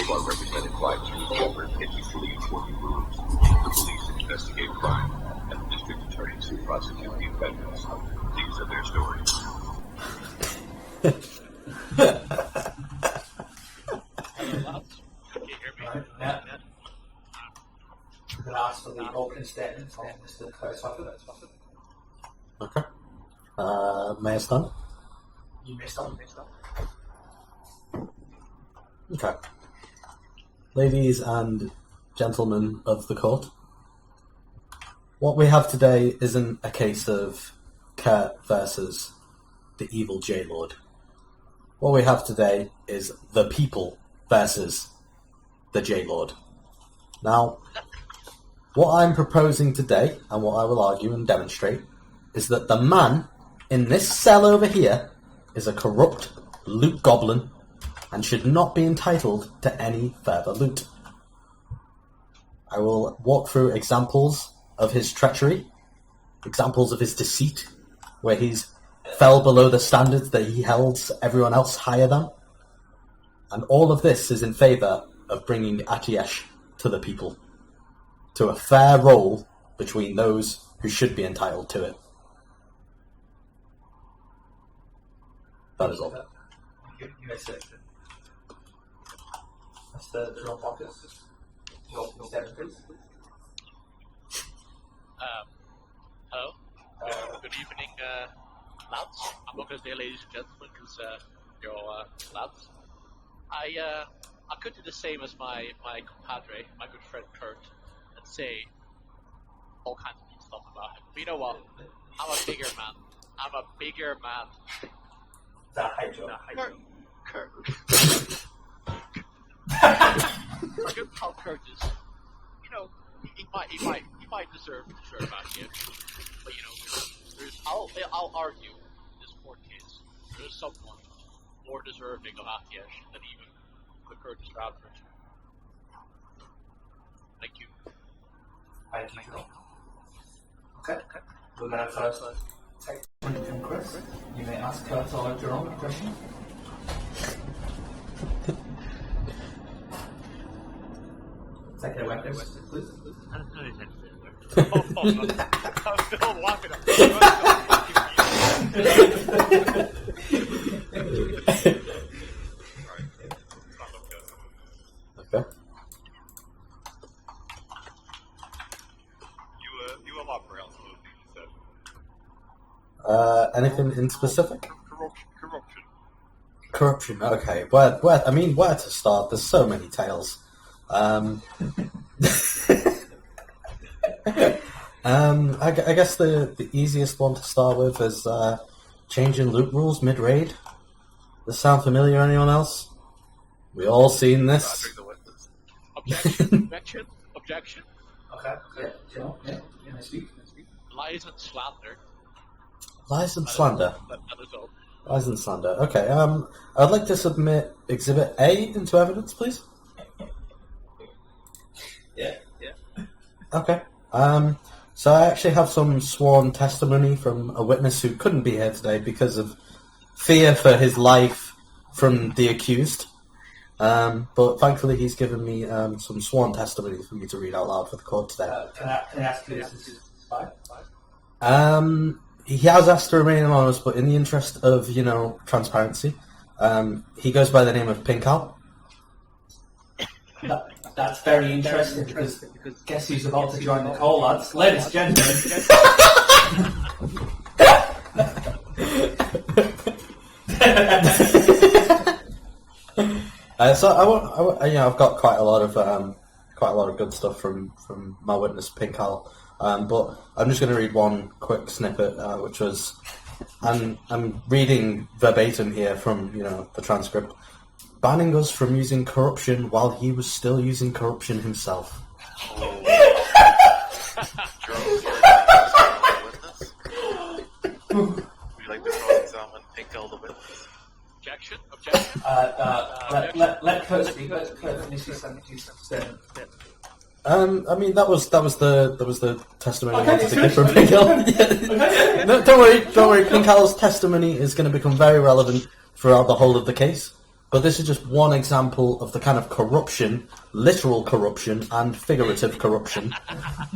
You are represented by two separate entities working groups. The police investigate crime, and the district attorneys who prosecute the offenders. These are their stories. Can you hear me? Right, yeah. I'm going to ask for the opening statement from Mr. Kurtzhofer. Okay. May I stand? You may start. Okay. Ladies and gentlemen of the court, what we have today isn't a case of Kurt versus the evil J-Lord. What we have today is the people versus the J-Lord. Now, what I'm proposing today, and what I will argue and demonstrate, is that the man in this cell over here is a corrupt loot goblin and should not be entitled to any further loot. I will walk through examples of his treachery, examples of his deceit, where he's fell below the standards that he held everyone else higher than. And all of this is in favour of bringing Atiesh to the people, to a fair role between those who should be entitled to it. That is all. You may sit. Mr. Jerome Pockets, your opening statement, please. Hello. Good evening, lads. I'm not going to say ladies and gentlemen because you're all lads. I could do the same as my compadre, my good friend Kurt, and say all kinds of stuff about him. But you know what? I'm a bigger man. Kurt. My good pal Kurt is, you know, he might deserve Atiesh. But you know, I'll argue in this court case there's someone more deserving of Atiesh than even the Kurdish Radford. Thank you. Thank you. Okay. We're going to first take one from Chris. You may ask Kurt or Jerome a question. Take it away, please. I'm still laughing at Okay. You elaborate on some of the things you said. Anything in specific? Corruption. Corruption, okay. Where to start? There's so many tales. I guess the easiest one to start with is changing loot rules mid-raid. Does this sound familiar to anyone else? We all seen this. Objection. Okay. Yeah. Jerome, yeah. You may speak. Lies and slander. Lies and slander. That is all. Lies and slander. Okay. I'd like to submit Exhibit A into evidence, please. Yeah. Okay. So I actually have some sworn testimony from a witness who couldn't be here today because of fear for his life from the accused. But thankfully he's given me some sworn testimony for me to read out loud for the court today. Can I ask you this is fine? He has asked to remain anonymous, but in the interest of, transparency, he goes by the name of Pinkal. That's very interesting because guess who's about to join the call, lads? Ladies and gentlemen. So I've got quite a lot of good stuff from my witness Pinkal, but I'm just going to read one quick snippet, which was, and I'm reading verbatim here from the transcript. Banning us from using corruption while he was still using corruption himself. Would you like to cross-examine Pinkal the witness? Objection. Let Kurt speak. Let Kurt finish his statement. That was the testimony I wanted to give from Pinkal. No, don't worry. Pinkal's testimony is going to become very relevant throughout the whole of the case. But this is just one example of the kind of corruption, literal corruption and figurative corruption,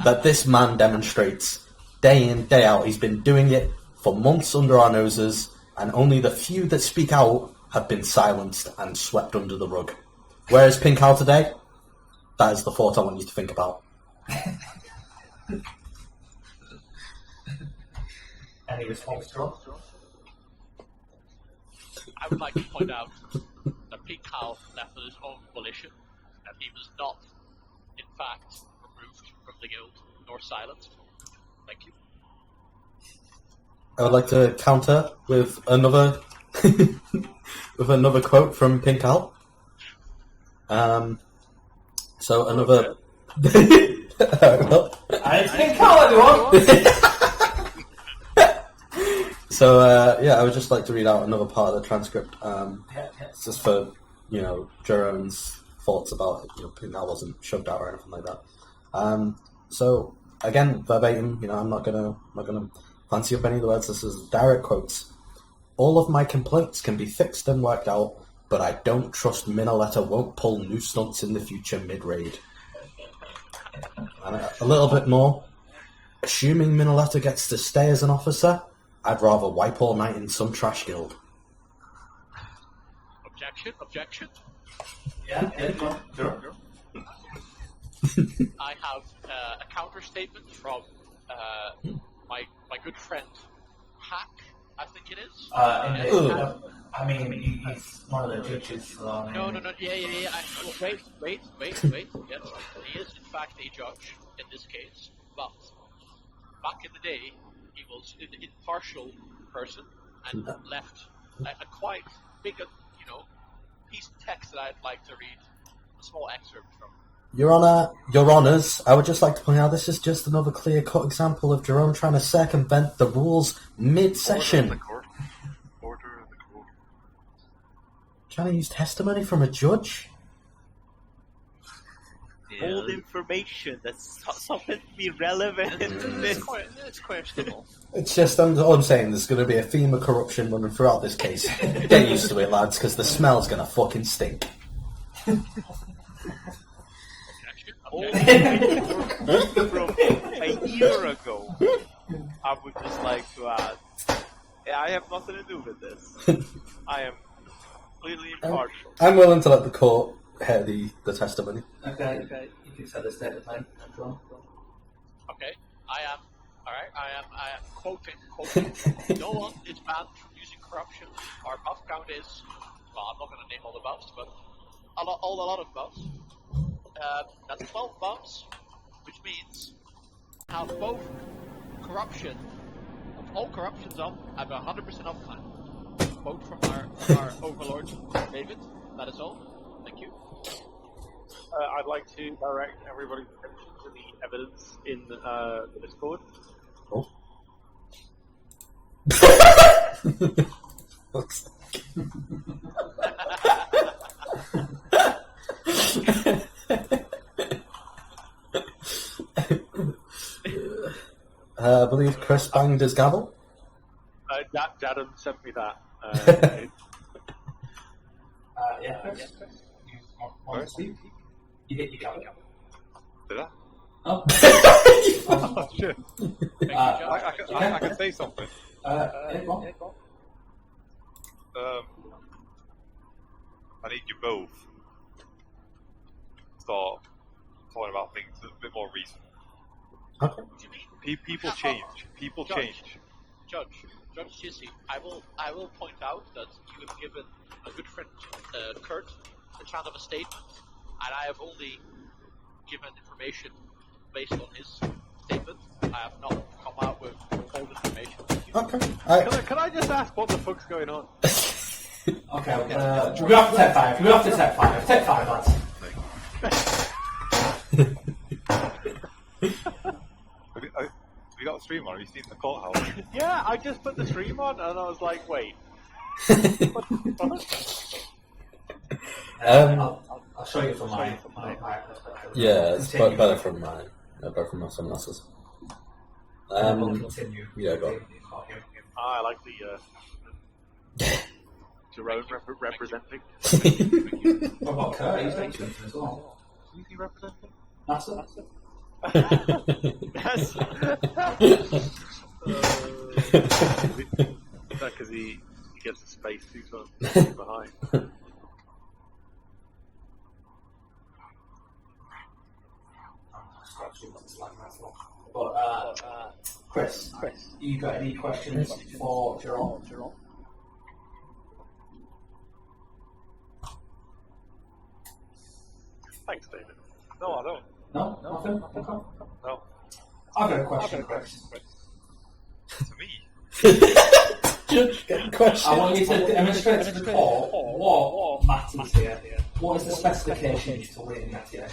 that this man demonstrates day in, day out. He's been doing it for months under our noses, and only the few that speak out have been silenced and swept under the rug. Where is Pink Owl today? That is the thought I want you to think about. Any response, John? I would like to point out that Pink Owl left on his own volition, and he was not, in fact, removed from the guild nor silenced. Thank you. I would like to counter with another with another quote from Pink Owl. So another. I Pink Owl, everyone. So yeah, I would just like to read out another part of the transcript, just for Jerome's thoughts about it. Pink Owl wasn't shoved out or anything like that. So again, verbatim. I'm not gonna fancy up any of the words. This is direct quotes. All of my complaints can be fixed and worked out, but I don't trust Minoletta won't pull new stunts in the future mid-raid. And a little bit more. Assuming Minoletta gets to stay as an officer, I'd rather wipe all night in some trash guild. Objection. Yeah, go on. Sure. I have a counter statement from my good friend Hack, I think it is. I mean, he's one of the judges. So No. Yeah. Wait. Yes, he is in fact a judge in this case, but back in the day, he was an impartial person and left a quite big, piece of text that I'd like to read a small excerpt from. Your Honours, I would just like to point out this is just another clear-cut example of Jerome trying to circumvent the rules mid-session. Order of the court. Trying to use testimony from a judge? Old information that's something to be relevant. It's questionable. It's just, all I'm saying, there's going to be a theme of corruption running throughout this case. Get used to it, lads, because the smell's going to fucking stink. Old information from a year ago. I would just like to add, I have nothing to do with this. I am completely impartial. I'm willing to let the court hear the testimony. Okay. You can say the statement then. Go on. Okay, I am quoting. No one is banned from using corruption. Our buff count is, well, I'm not going to name all the buffs, but a lot of buffs. That's 12 buffs, which means have both corruption, all corruptions up, have 100% uptime. Quote from our overlord, David. That is all. Thank you. I'd like to direct everybody's attention to the evidence in the Discord. Oh. I believe Chris banged his gavel. Jaden sent me that. Chris. You want to speak? You hit your gavel. Did I? Oh. Oh, shit. I can say something. Go on. I need you both to start talking about things a bit more recent. Okay. What do you mean? People change. People Judge. change. Judge Chissy, I will point out that you have given a good friend, Kurt, the chance of a statement, and I have only given information based on his statement. I have not come out with old information. Okay. Can I just ask what the fuck's going on? Okay, we go off to step 5. We go off to step 5. Step 5, lads. Have you got the stream on? Have you seen the courthouse? Yeah, I just put the stream on and I was like, wait. I'll show you from my perspective. Yeah, it's better from mine. Better from someone else's. We'll continue. Yeah, go on. I like the... Jerome representing. What about Kurt? He's featuring as well. Who's he representing? That's it. Yes. Because he gets a space suit on behind. But Chris, you got any questions for Jerome? Thanks, David. No, I don't. No, nothing. Okay. No. I've got a question, Chris. To me. Judge, get a question. I want you to demonstrate to the court what matters here. What is the specification to win that year?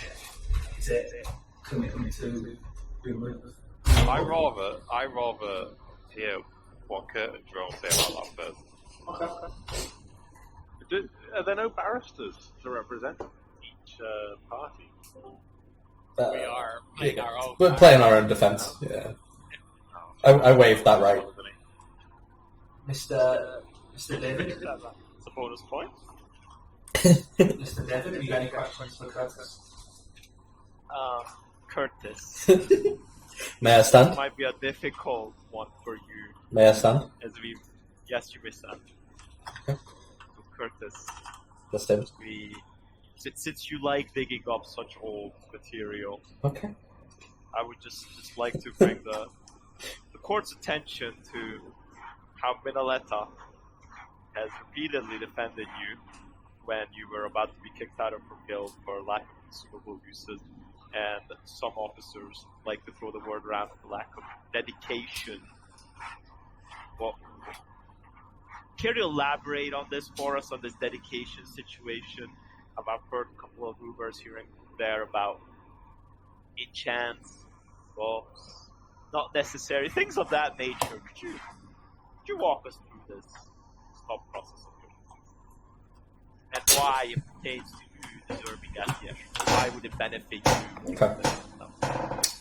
Is it commitment to being with us? I rather hear what Kurt and Jerome say about that first. Okay. Are there no barristers to represent each party? We are playing our own. We're playing our own defence. Yeah. I waived that right. Mr. David? That's a bonus point. Mr. David, have you got any questions for Curtis? Curtis. May I stand? Might be a difficult one for you. May I stand? Yes, you may stand. Okay. So Curtis, Yes, David. since you like digging up such old material, Okay. I would just like to bring the court's attention to how Minoletta has repeatedly defended you when you were about to be kicked out of her guild for lack of consumable uses, and some officers like to throw the word around for lack of dedication. Well, care to elaborate on this for us, on this dedication situation? I've heard a couple of rumors here and there about enchants, books, not necessary, things of that nature. Could you walk us through this thought process of yours? And why it pertains to you deserving that yes? Why would it benefit you? Okay.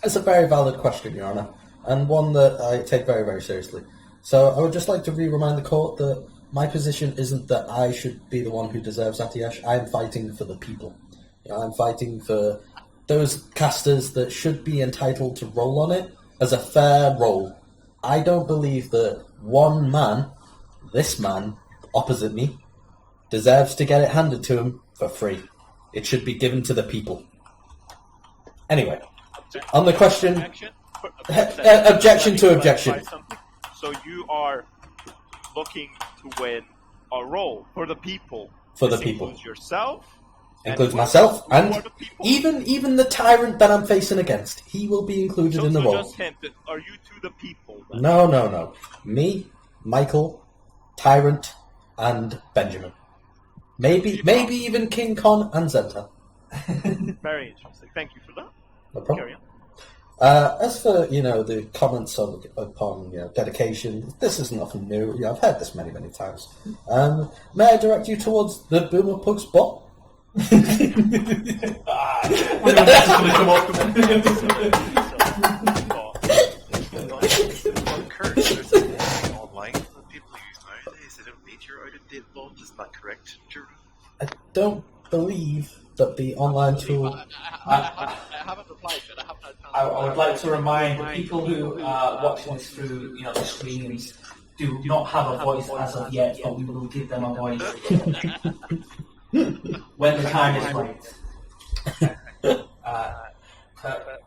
It's a very valid question, Your Honour, and one that I take very, very seriously. So I would just like to remind the court that my position isn't that I should be the one who deserves Atiesh. I am fighting for the people. I'm fighting for those casters that should be entitled to roll on it as a fair roll. I don't believe that one man, this man, opposite me, deserves to get it handed to him for free. It should be given to the people. Anyway, on the question... Objection to objection. So you are looking to win a role for the people. For the This people. includes yourself. Includes and myself, who are and the people? even the tyrant that I'm facing against. He will be included in the So role. just him. Are you to the people? Then? No. Me, Michael, Tyrant, and Benjamin. Maybe even King Con and Zenta. Very interesting. Thank you for that. No problem. Carry on. As for, the comments upon dedication, this is nothing new. I've heard this many, many times. May I direct you towards the Boomer Pug's bot? Kurt, there's a online that people use nowadays. They don't need your out-of-date bot. Isn't that correct, Jerome? I don't believe that the online tool... I haven't replied yet. I haven't had time. I would like to remind the people who are watching this through, the screens, do not have a voice as of yet, but we will give them a voice when the time is right.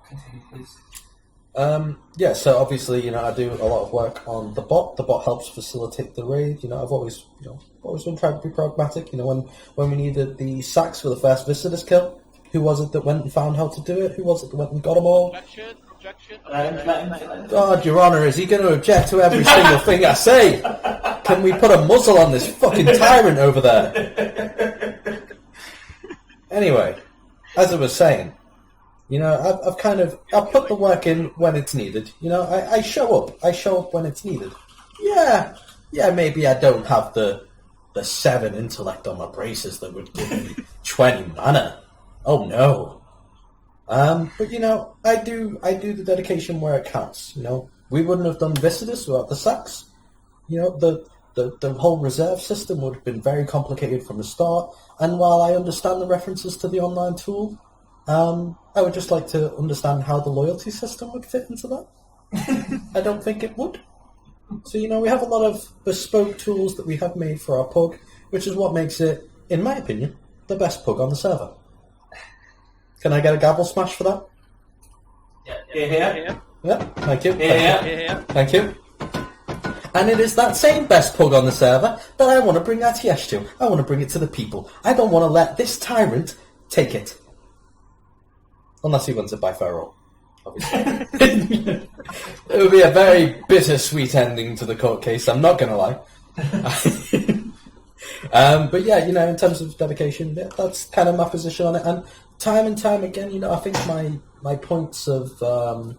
Continue, please. So obviously, I do a lot of work on the bot. The bot helps facilitate the raid. I've always been trying to be pragmatic. When we needed the sacks for the first visitors kill, who was it that went and found how to do it? Who was it that went and got them all? Objection. God, Your Honour, is he going to object to every single thing I say? Can we put a muzzle on this fucking tyrant over there? Anyway, as I was saying, I've put the work in when it's needed. I show up. I show up when it's needed. Yeah, maybe I don't have the 7 intellect on my braces that would give me 20 mana. Oh no. But I do the dedication where it counts. We wouldn't have done Visitors without the sacks. The the whole reserve system would have been very complicated from the start. And while I understand the references to the online tool, I would just like to understand how the loyalty system would fit into that. I don't think it would. So, we have a lot of bespoke tools that we have made for our pug, which is what makes it, in my opinion, the best pug on the server. Can I get a gavel smash for that? Yeah. Yeah, thank you. Yeah. Thank you. And it is that same best pug on the server that I want to bring ATS to. I want to bring it to the people. I don't want to let this tyrant take it. Unless he wins it by fair roll, obviously. It would be a very bittersweet ending to the court case, I'm not going to lie. But yeah, in terms of dedication, that's kind of my position on it. And time again, I think my points of, all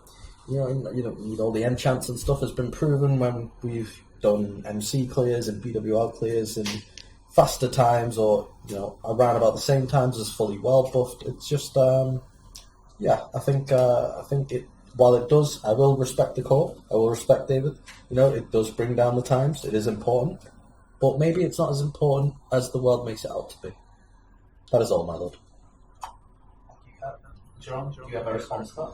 the enchants and stuff has been proven when we've done MC clears and BWL clears in faster times or, around about the same times as fully well buffed. It's just, I think it, while it does, I will respect the court, I will respect David, it does bring down the times, it is important, but maybe it's not as important as the world makes it out to be. That is all, my lord. John, do you have a response to that?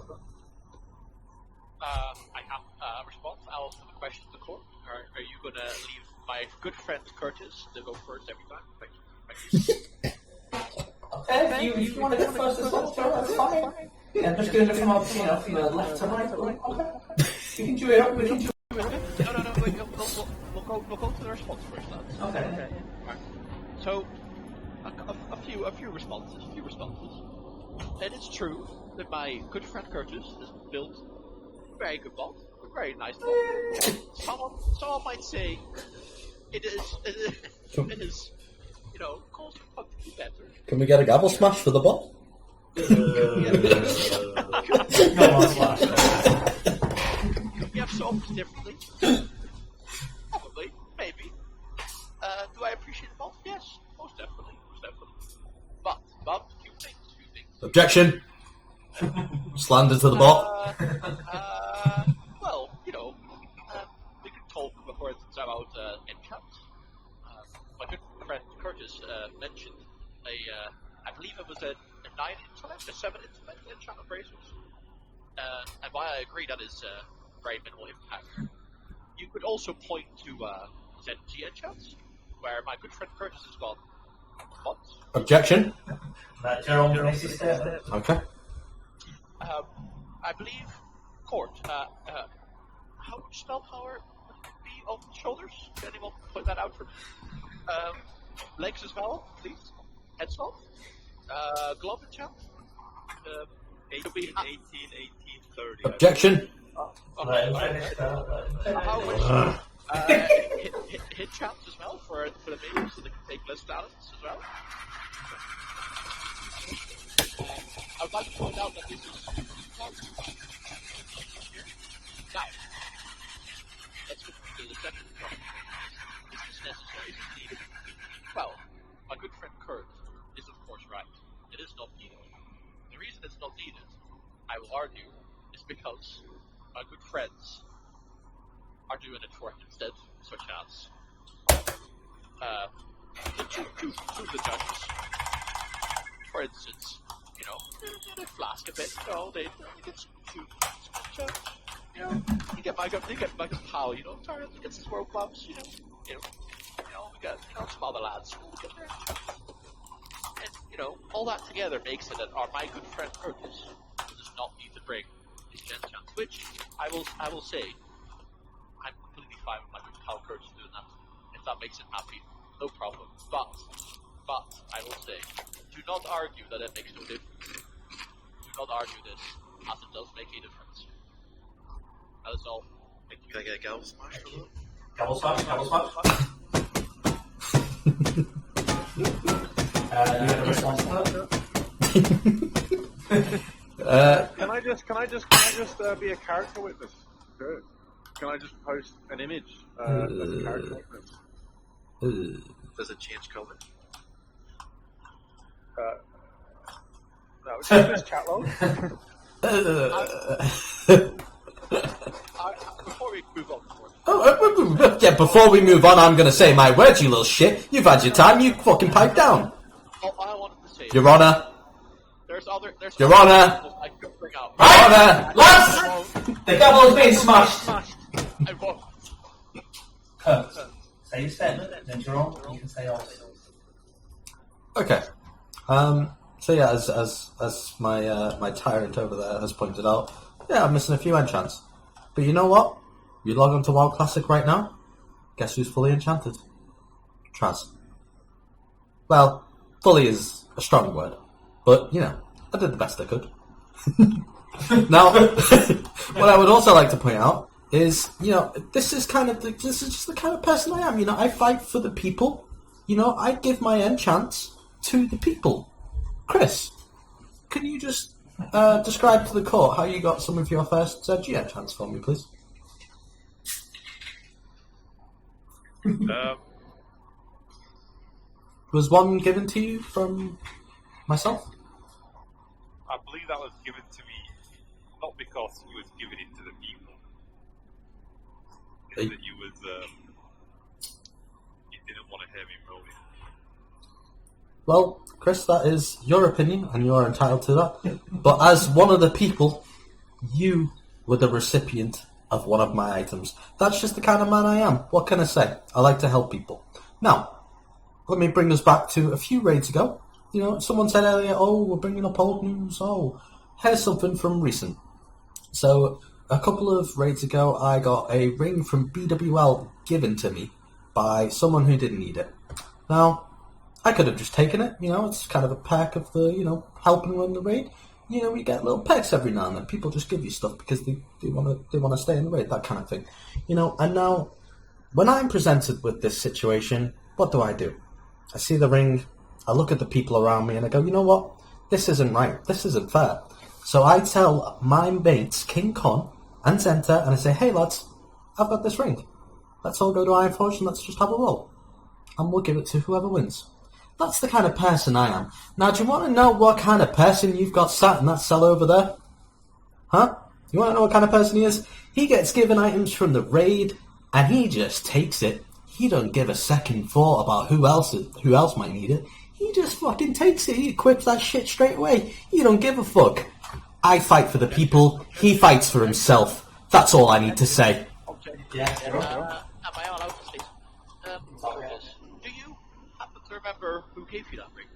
I have a response. I'll ask the question to the court. Are you going to leave my good friend Curtis to go first every time? Thank you. If you want to go first as well, sure, that's fine. Yeah, I'm just going to from left to right. Okay. We can do it. No, wait, we'll go to the response first, lads. Okay. Right. So, a few responses. It is true that my good friend Curtis has built a very good bot, a very nice bot. Someone might say it is, cause the bot to be better. Can we get a gavel smash for the bot? We have solved differently. Probably, maybe. Do I appreciate the bot? Yes, most definitely. But, few things. Objection! Slander to the bot. Well, we can talk before it's about enchants. My good friend Curtis mentioned I believe it was a 9 intellect, a 7 intellect enchant of bracers. And while I agree that is very minimal impact, you could also point to Zenji enchants, where my good friend Curtis has gone. What? Objection. Okay. I believe court. How much spell power would be on the shoulders? Can anyone point that out for me? Legs as well, please. Head slot. Glove enchant. 18, 30. Objection. How much hit chance as well for the babies so they can take less talents as well? I would like to point out that this is now. Let's go to the second problem. Is this necessary? Is it needed? Well, my good friend Kurt is of course right. It is not needed. The reason it's not needed, I will argue, is because my good friends are doing it for him instead, such as choose the judges. For instance, they flask a bit, they get shoot, you get my good pal, Tyrant, he gets his world clubs, we got, some other lads, we get there. And, all that together makes it that my good friend Curtis does not need to bring his gen chance, which I will say, I'm completely fine with my good pal Curtis doing that. If that makes him happy, no problem. But I will say, do not argue that it makes no difference. Do not argue this, as it does make a difference. That is all. Thank you. Can I get a gavel smash for that? Gavel smash. You have a response to that? Can I just be a character witness? Good. Can I just post an image as a character witness? Does it change colour? No, it's just chat log. Before before we move on, Yeah, before we move on, I'm going to say my words, you little shit. You've had your time, you fucking pipe down. all I wanted to say, Your Honour. there's Your Honour. I could bring out. Your Honour. Lads! The gavel's being smashed! I won't. Kurt, say your statement, then Jerome, you can say yours. Okay. So yeah, as my tyrant over there has pointed out, yeah, I'm missing a few enchants. But you know what? You log on to WoW Classic right now. Guess who's fully enchanted? Traz. Well, fully is a strong word, but you know, I did the best I could. Now, what I would also like to point out is, you know, this is just the kind of person I am. You know, I fight for the people. You know, I give my enchants to the people. Chris, can you just describe to the court how you got some of your first G enchants for me, please? Was one given to you from myself? I believe that was given to me not because you was giving it to the people. It's that you didn't want to hear me rolling. Well, Chris, that is your opinion, and you are entitled to that. But as one of the people, you were the recipient of one of my items. That's just the kind of man I am. What can I say? I like to help people. Now, let me bring us back to a few raids ago. You know, someone said earlier, oh, we're bringing up old news. Oh, here's something from recent. So, a couple of raids ago, I got a ring from BWL given to me by someone who didn't need it. Now, I could have just taken it, you know, it's kind of a perk of the, you know, helping run the raid. You know, we get little perks every now and then. People just give you stuff because they want to stay in the raid, that kind of thing. You know, and now, when I'm presented with this situation, what do? I see the ring, I look at the people around me and I go, you know what? This isn't right. This isn't fair. So I tell my mates, King Con and Zenta, and I say, hey lads, I've got this ring. Let's all go to Ironforge and let's just have a roll. And we'll give it to whoever wins. That's the kind of person I am. Now, do you want to know what kind of person you've got sat in that cell over there? Huh? You want to know what kind of person he is? He gets given items from the raid, and he just takes it. He don't give a second thought about who else might need it. He just fucking takes it. He equips that shit straight away. He don't give a fuck. I fight for the people. He fights for himself. That's all I need to say. Yeah, Am I allowed to say something? Do you happen to remember who gave you that ring?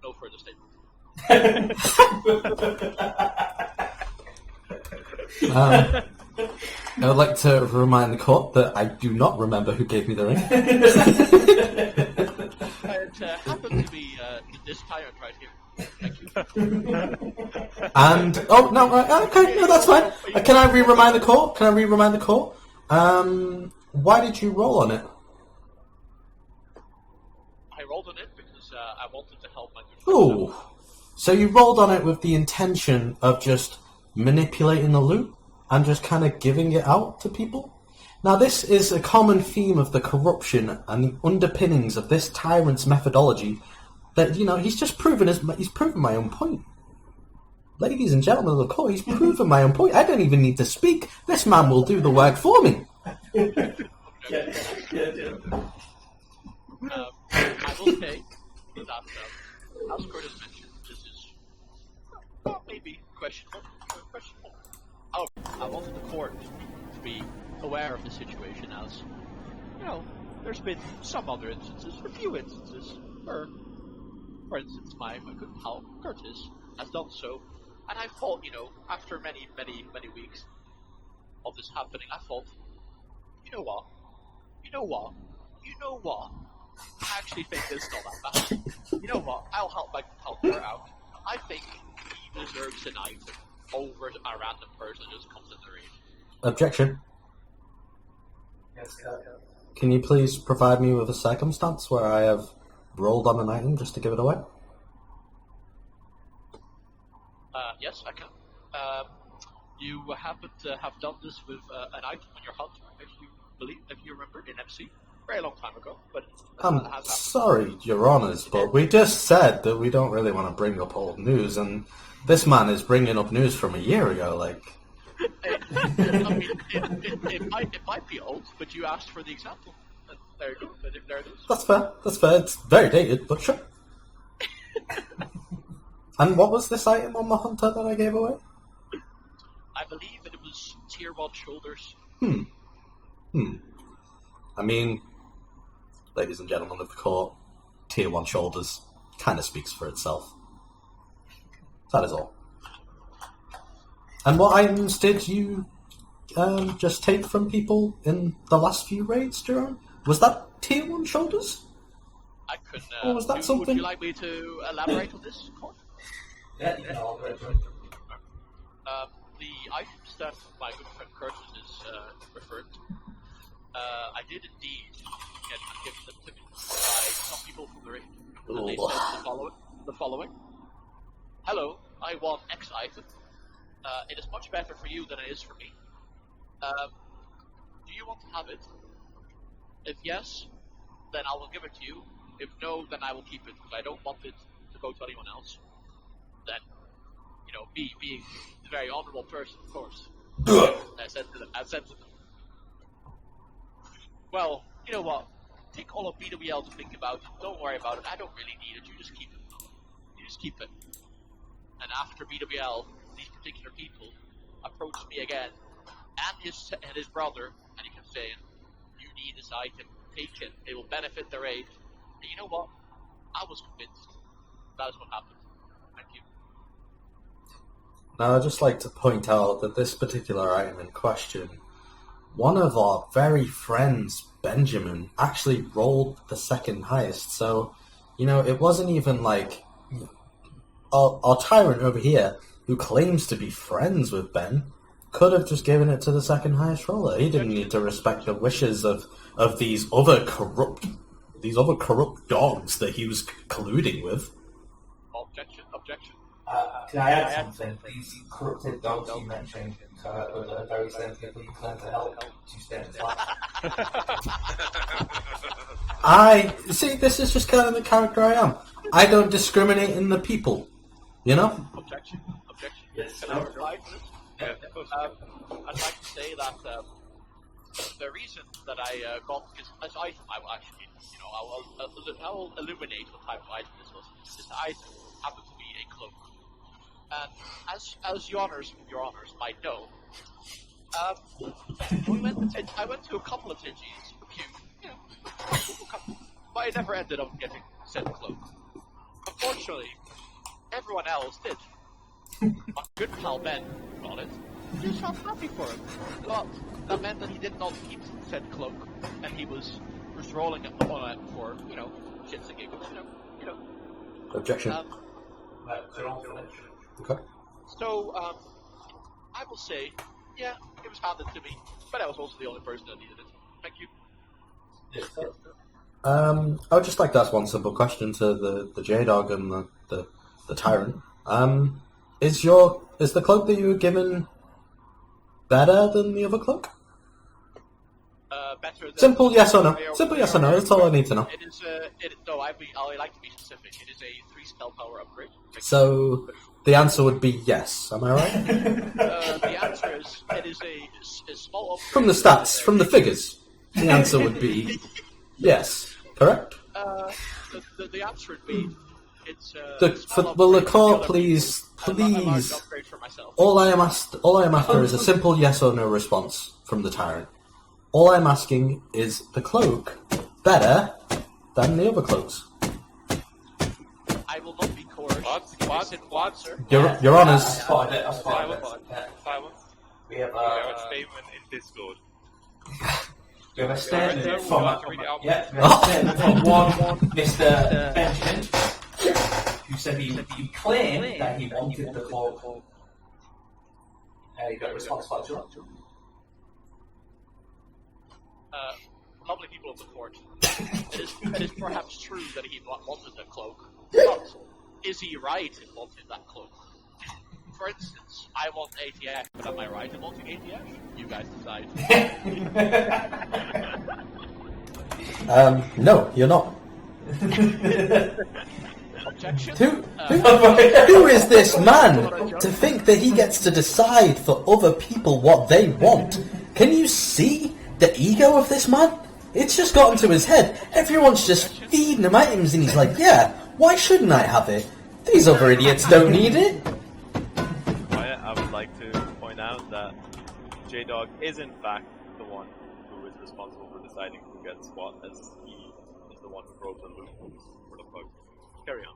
No further statement. I would like to remind the court that I do not remember who gave me the ring. It happened to be this tyrant right here. Thank you. And oh no, okay, no, that's fine. Can I re-remind the court? Why did you roll on it? I rolled on it because I wanted to help my good friend. Ooh, so you rolled on it with the intention of just manipulating the loot and just kind of giving it out to people? Now, this is a common theme of the corruption and the underpinnings of this tyrant's methodology. That, you know, he's proven my own point. Ladies and gentlemen of the court, he's proven my own point. I don't even need to speak. This man will do the work for me. I will say that, as Curtis mentioned, this is maybe questionable. However, I wanted the court to be aware of the situation as, you know, there's been some other instances, a few instances, where, for instance, my good pal Curtis has done so, and I thought, you know, after many weeks of this happening, I thought, you know what? I actually think this is not that bad. You know what? I'll help her out. I think he deserves an item over a random person who just comes in the raid. Objection. Yes, Can you please provide me with a circumstance where I have rolled on an item just to give it away? Yes, I can. You happen to have done this with an item on your hunter, if you remember, in MC. Very long time ago, but I'm sorry, Your Honours, but we just said that we don't really want to bring up old news, and this man is bringing up news from a year ago, like... It might be old, but you asked for the example. And there you go. There it is. That's fair. That's fair. It's very dated, but sure. And what was this item on the hunter that I gave away? I believe it was tier 1 shoulders. I mean, ladies and gentlemen of the court, tier 1 shoulders kind of speaks for itself. That is all. And what items did you just take from people in the last few raids, Jerome? Was that tier 1 shoulders? I couldn't. Or was that Would something? you like me to elaborate on this, Court? Yeah, you can elaborate. The items that my good friend Curtis is referred to, I did indeed get given them to me by some people from the ring. And they said the following. Hello, I want X item. It is much better for you than it is for me. Do you want to have it? If yes, then I will give it to you. If no, then I will keep it, because I don't want it to go to anyone else. Then, me being the very honorable person, of course. I said to them, well, you know what? Take all of BWL to think about it. Don't worry about it. I don't really need it. You just keep it. And after BWL, these particular people approached me again, and his brother, and he kept saying, "You need this item. Take it. It will benefit the raid." And you know what? I was convinced. That is what happened. Thank you. Now, I'd just like to point out that this particular item in question, one of our very friends, Benjamin, actually rolled the second highest. So, it wasn't even like our tyrant over here, who claims to be friends with Ben, could have just given it to the second highest roller. He didn't need to respect the wishes of these other corrupt dogs that he was colluding with. Objection. Can I add something? These corrupted dogs you mentioned are the very same people you claim to help to stay in the flat. See, this is just kind of the character I am. I don't discriminate in the people, Objection. Yes, Can I reply to this? I'd like to say that the reason that I got this item, I will actually, I will illuminate what type of item this was. This item happened to be a cloak. And as your honors might know, I went to a couple of Tingies, a few, but I never ended up getting said cloak. Unfortunately, everyone else did. My good pal Ben got it. He was not happy for him. But that meant that he did not keep said cloak, and he was just rolling it on it for, shits and giggles, Objection. Okay. So, I will say, yeah, it was handed to me, but I was also the only person that needed it. Thank you. Yes, sir. I would just like to ask one simple question to the J-Dog and the Tyrant. Is the cloak that you were given better than the other cloak? Better than Simple yes or no. Simple yes or no. That's all I need to know. It is no, I like to be specific. It is a 3 spell power upgrade. So the answer would be yes. Am I right? The answer is it is a small upgrade. From the stats, from the figures, the answer would be yes. Correct. The answer would be it's. Will the court please? Upgrade for myself. All I am after is a simple yes or no response from the Tyrant. All I'm asking is the cloak better than the other cloaks? I will not be coerced. What, sir? Your Honours. Silence. We have a statement in Discord. We have a statement from from one Mr. Benjamin, who said he claimed that he wanted the cloak. You got a response back to that? Lovely people of the court. It is perhaps true that he wanted the cloak, but is he right in wanting that cloak? For instance, I want ATF, but am I right in wanting ATF? You guys decide. No, you're not. Objection. Who is this man to think that he gets to decide for other people what they want? Can you see the ego of this man? It's just gotten to his head. Everyone's just feeding him items and he's like, yeah, why shouldn't I have it? These other idiots don't need it. I would like to point out that J-Dog is in fact the one who is responsible for deciding who gets what, as he is the one who broke the loopholes for the bug. Carry on.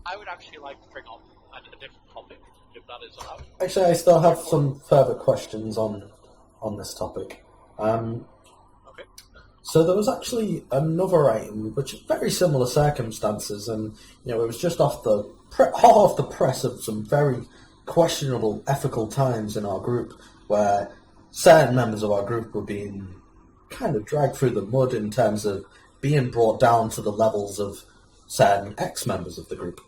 I would actually like to bring on a different topic, if that is allowed. Actually, I still have some further questions on this topic. Okay. So there was actually another item, which very similar circumstances, and it was just hot off the press of some very questionable ethical times in our group, where certain members of our group were being kind of dragged through the mud in terms of being brought down to the levels of certain ex-members of the group.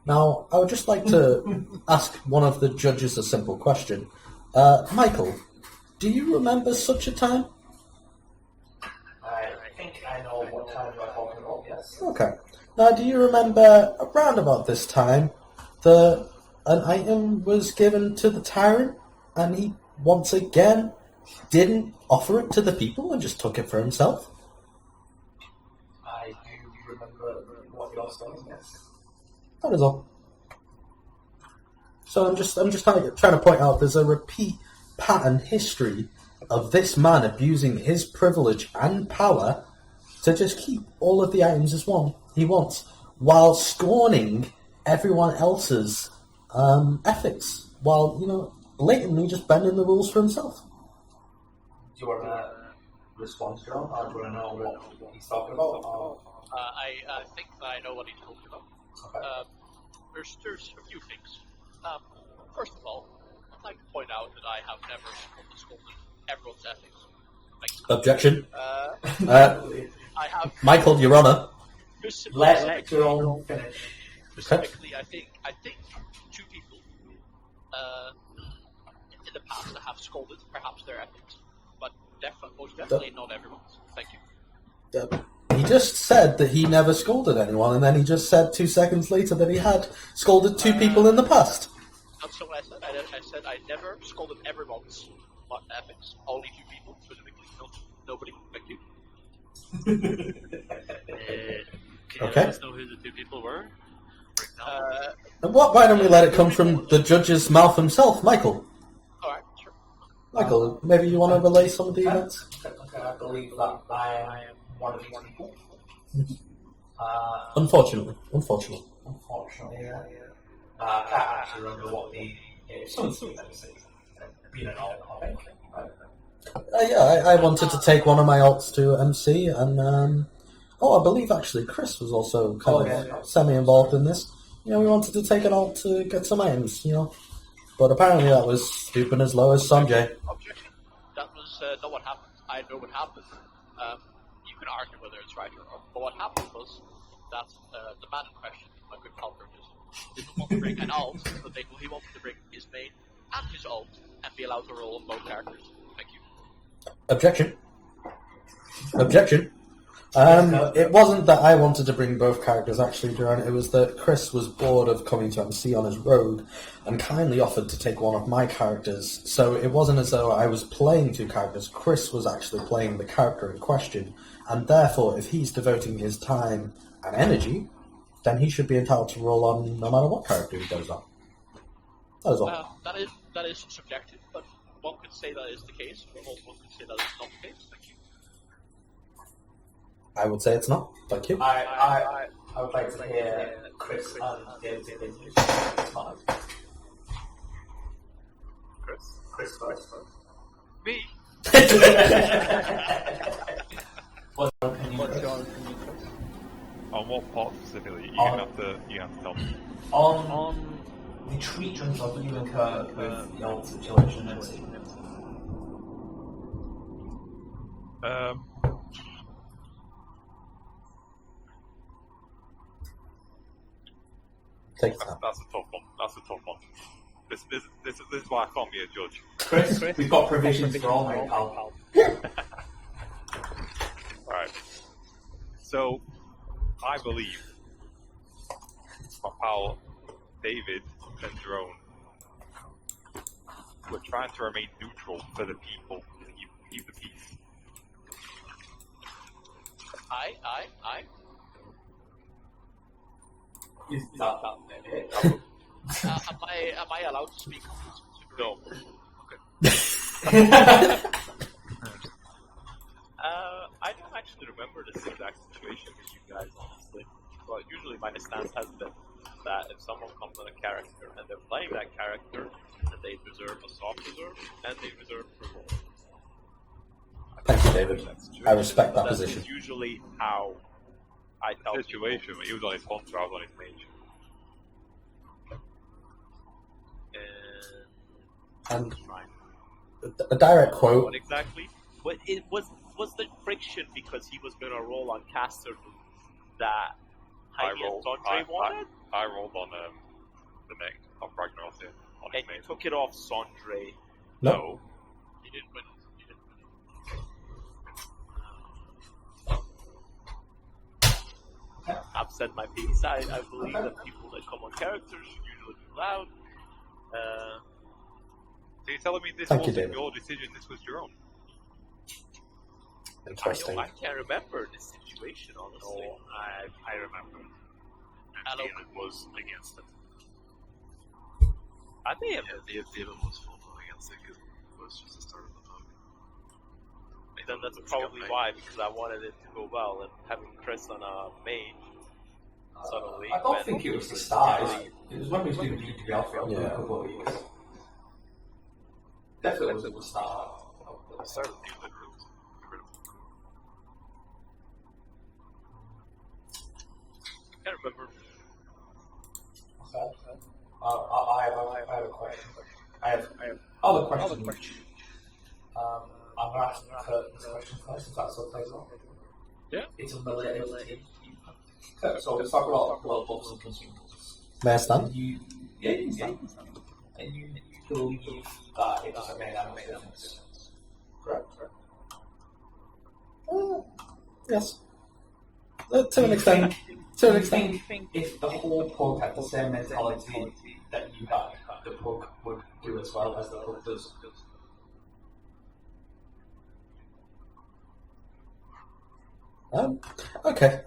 Now, I would just like to ask one of the judges a simple question. Michael, do you remember such a time? I think I know what time you're talking about, yes. Okay. Now, do you remember around about this time an item was given to the tyrant and he once again didn't offer it to the people and just took it for himself? I do remember what you're saying, yes. That is all. So I'm just trying to point out there's a repeat pattern history of this man abusing his privilege and power to just keep all of the items as he wants, while scorning everyone else's ethics, while blatantly just bending the rules for himself. Do you want to respond to that, or do you want to know what he's talking about? I think that I know what he's talking about. Okay. There's a few things. First of all, I'd like to point out that I have never scolded everyone's ethics. Objection. I have. Michael, Your Honour. Let Jerome finish. Specifically, I think two people in the past that have scolded perhaps their ethics, but most definitely not everyone's. Thank you. He just said that he never scolded anyone, and then he just said 2 seconds later that he had scolded two people in the past. That's not what I said. I said I never scolded everyone's ethics. Only two people, specifically. Nobody. Thank you. Can you Okay. let us know who the two people were? For example? And why don't we let it come from the judge's mouth himself, Michael? Alright, sure. Michael, maybe you want to relay some of the events? Okay, I believe that I am one of these people. Unfortunately. Unfortunately, yeah. I can't actually remember what something that was being an alt, I think. I wanted to take one of my alts to MC, and I believe actually Chris was also kind of semi-involved in this. We wanted to take an alt to get some items, But apparently that was stooping as low as Sanjay. Objection. That was not what happened. I know what happened. You can argue whether it's right or wrong, but what happened was that the man in question, my good pal Burgess, didn't want to bring an alt, but he wanted to bring his main and his alt and be allowed to roll on both characters. Thank you. Objection. It wasn't that I wanted to bring both characters, actually, Duran. It was that Chris was bored of coming to MC on his rogue and kindly offered to take one of my characters. So it wasn't as though I was playing two characters. Chris was actually playing the character in question. And therefore, if he's devoting his time and energy, then he should be entitled to roll on no matter what character he goes on. That is all. That is subjective, but one could say that is the case, or one could say that is not the case. Thank you. I would say it's not. Thank you. I would like to hear Chris and David's opinions. Chris first. Me? What's your opinion, Chris? On what part specifically? You have to tell me. On the treatment of you and Kurt with the old situation and everything. Take your time. That's a tough one. This is why I can't be a judge. Chris, we've got provisions for all, mate, pal. Right. So I believe my pal David and Drone were trying to remain neutral for the people, keep the peace. I. Is that it? Am I allowed to speak? No. I don't actually remember this exact situation with you guys, honestly. Well, usually my stance has been that if someone comes on a character and they're playing that character, that they deserve a soft reserve and they deserve reward. Thank you, David. I respect that That's position. usually how I tell Situation, he was on his hunter, I was on his mage. And Fine. a direct quote. What exactly? But it was the friction because he was going to roll on caster that Jaime and Sondre wanted, I rolled on the neck of Ragnaros here, on his and you mage. took it off Sondre. No. He didn't win. I've said my piece. I believe that people that come on characters should usually be loud. So you're telling me this Thank you, wasn't David. your decision, this was your own? Interesting. I can't remember this situation, honestly. No, I remember. Hello. David was against it. I may have. David was full against it because it was just the start of the book. Then that's probably why, because I wanted it to go well, and having Chris on a mage suddenly. I don't think it was the start. It was when we was doing GTB Alpha for a couple of weeks. Definitely was at the start. The start of the David rules. I can't remember. Okay. I have a question. I have other questions. I'm going to ask Kurt this question first, if that's okay as well. Yeah. It's unrelated to Kurt, so let's talk about blood books and consumables. May I stand? You can and you believe that it doesn't make that much difference. Correct. Yes. To an extent. To an extent. Think if the whole pug had the same mentality that you had, the pug would do as well as the pug does. Okay.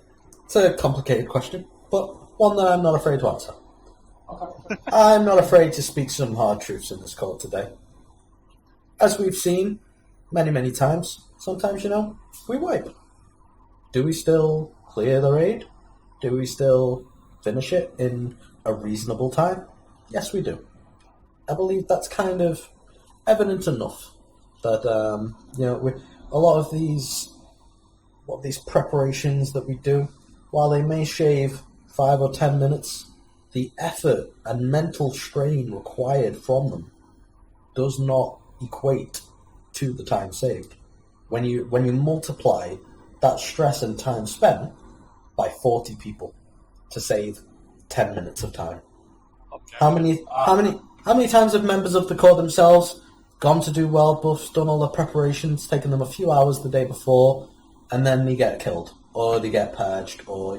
It's a complicated question, but one that I'm not afraid to answer. Okay. I'm not afraid to speak some hard truths in this call today. As we've seen many, many times, sometimes, we wipe. Do we still clear the raid? Do we still finish it in a reasonable time? Yes, we do. I believe that's kind of evident enough that, a lot of these preparations that we do, while they may shave 5 or 10 minutes, the effort and mental strain required from them does not equate to the time saved. When you multiply that stress and time spent by 40 people to save 10 minutes of time, how many times have members of the corps themselves gone to do world buffs, done all the preparations, taken them a few hours the day before, and then they get killed, or they get purged, or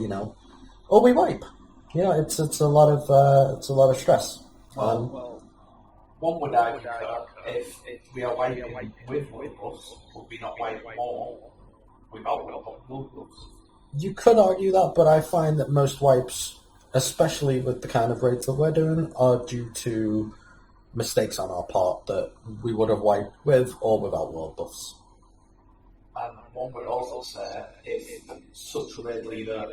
we wipe. It's a lot of stress. Well, one would argue that if we are wiping with world buffs, would we not wipe more without world buffs? You could argue that, but I find that most wipes, especially with the kind of raids that we're doing, are due to mistakes on our part that we would have wiped with or without world buffs. And one would also say if such a raid leader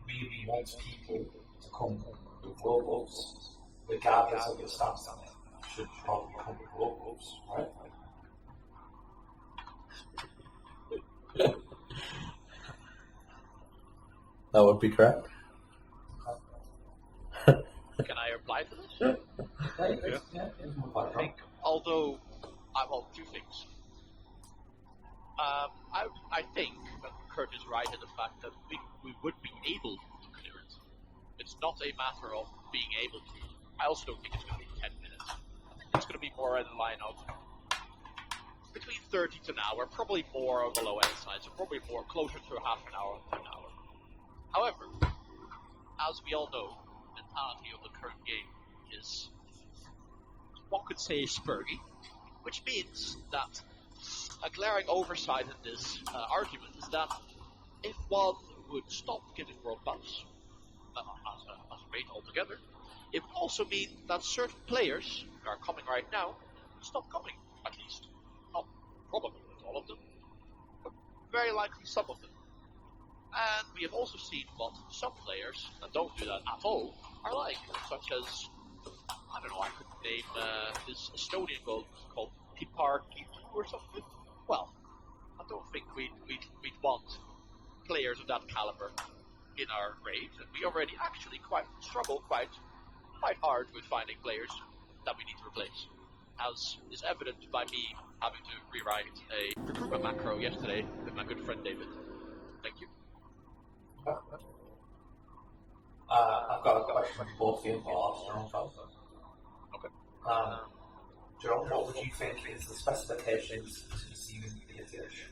really wants people to come with world buffs, regardless of your stance on it, should probably come with world buffs, right? That would be correct. Can I reply to this? I think, although, well, two things. I think that Kurt is right in the fact that we would be able to clear it. It's not a matter of being able to. I also don't think it's going to be 10 minutes. It's going to be more in the line of between 30 to an hour, probably more on the low end side, so probably more closer to half an hour to an hour. However, as we all know, the mentality of the current game is, one could say, spurgy, which means that a glaring oversight in this argument is that if one would stop giving world buffs as a rate altogether, it would also mean that certain players who are coming right now stop coming, at least. Not probably not all of them, but very likely some of them. And we have also seen what some players that don't do that at all are like, such as, I don't know, I could name this Estonian gold called Piparki or something. Well, I don't think we'd want players of that caliber in our raid, and we already actually struggle quite hard with finding players that we need to replace, as is evident by me having to rewrite a recruitment macro yesterday with my good friend David. Thank you. I've got a question for both of you, but I'll ask your own first. Okay. Jerome, what would you think is the specifications to be seen in the edition?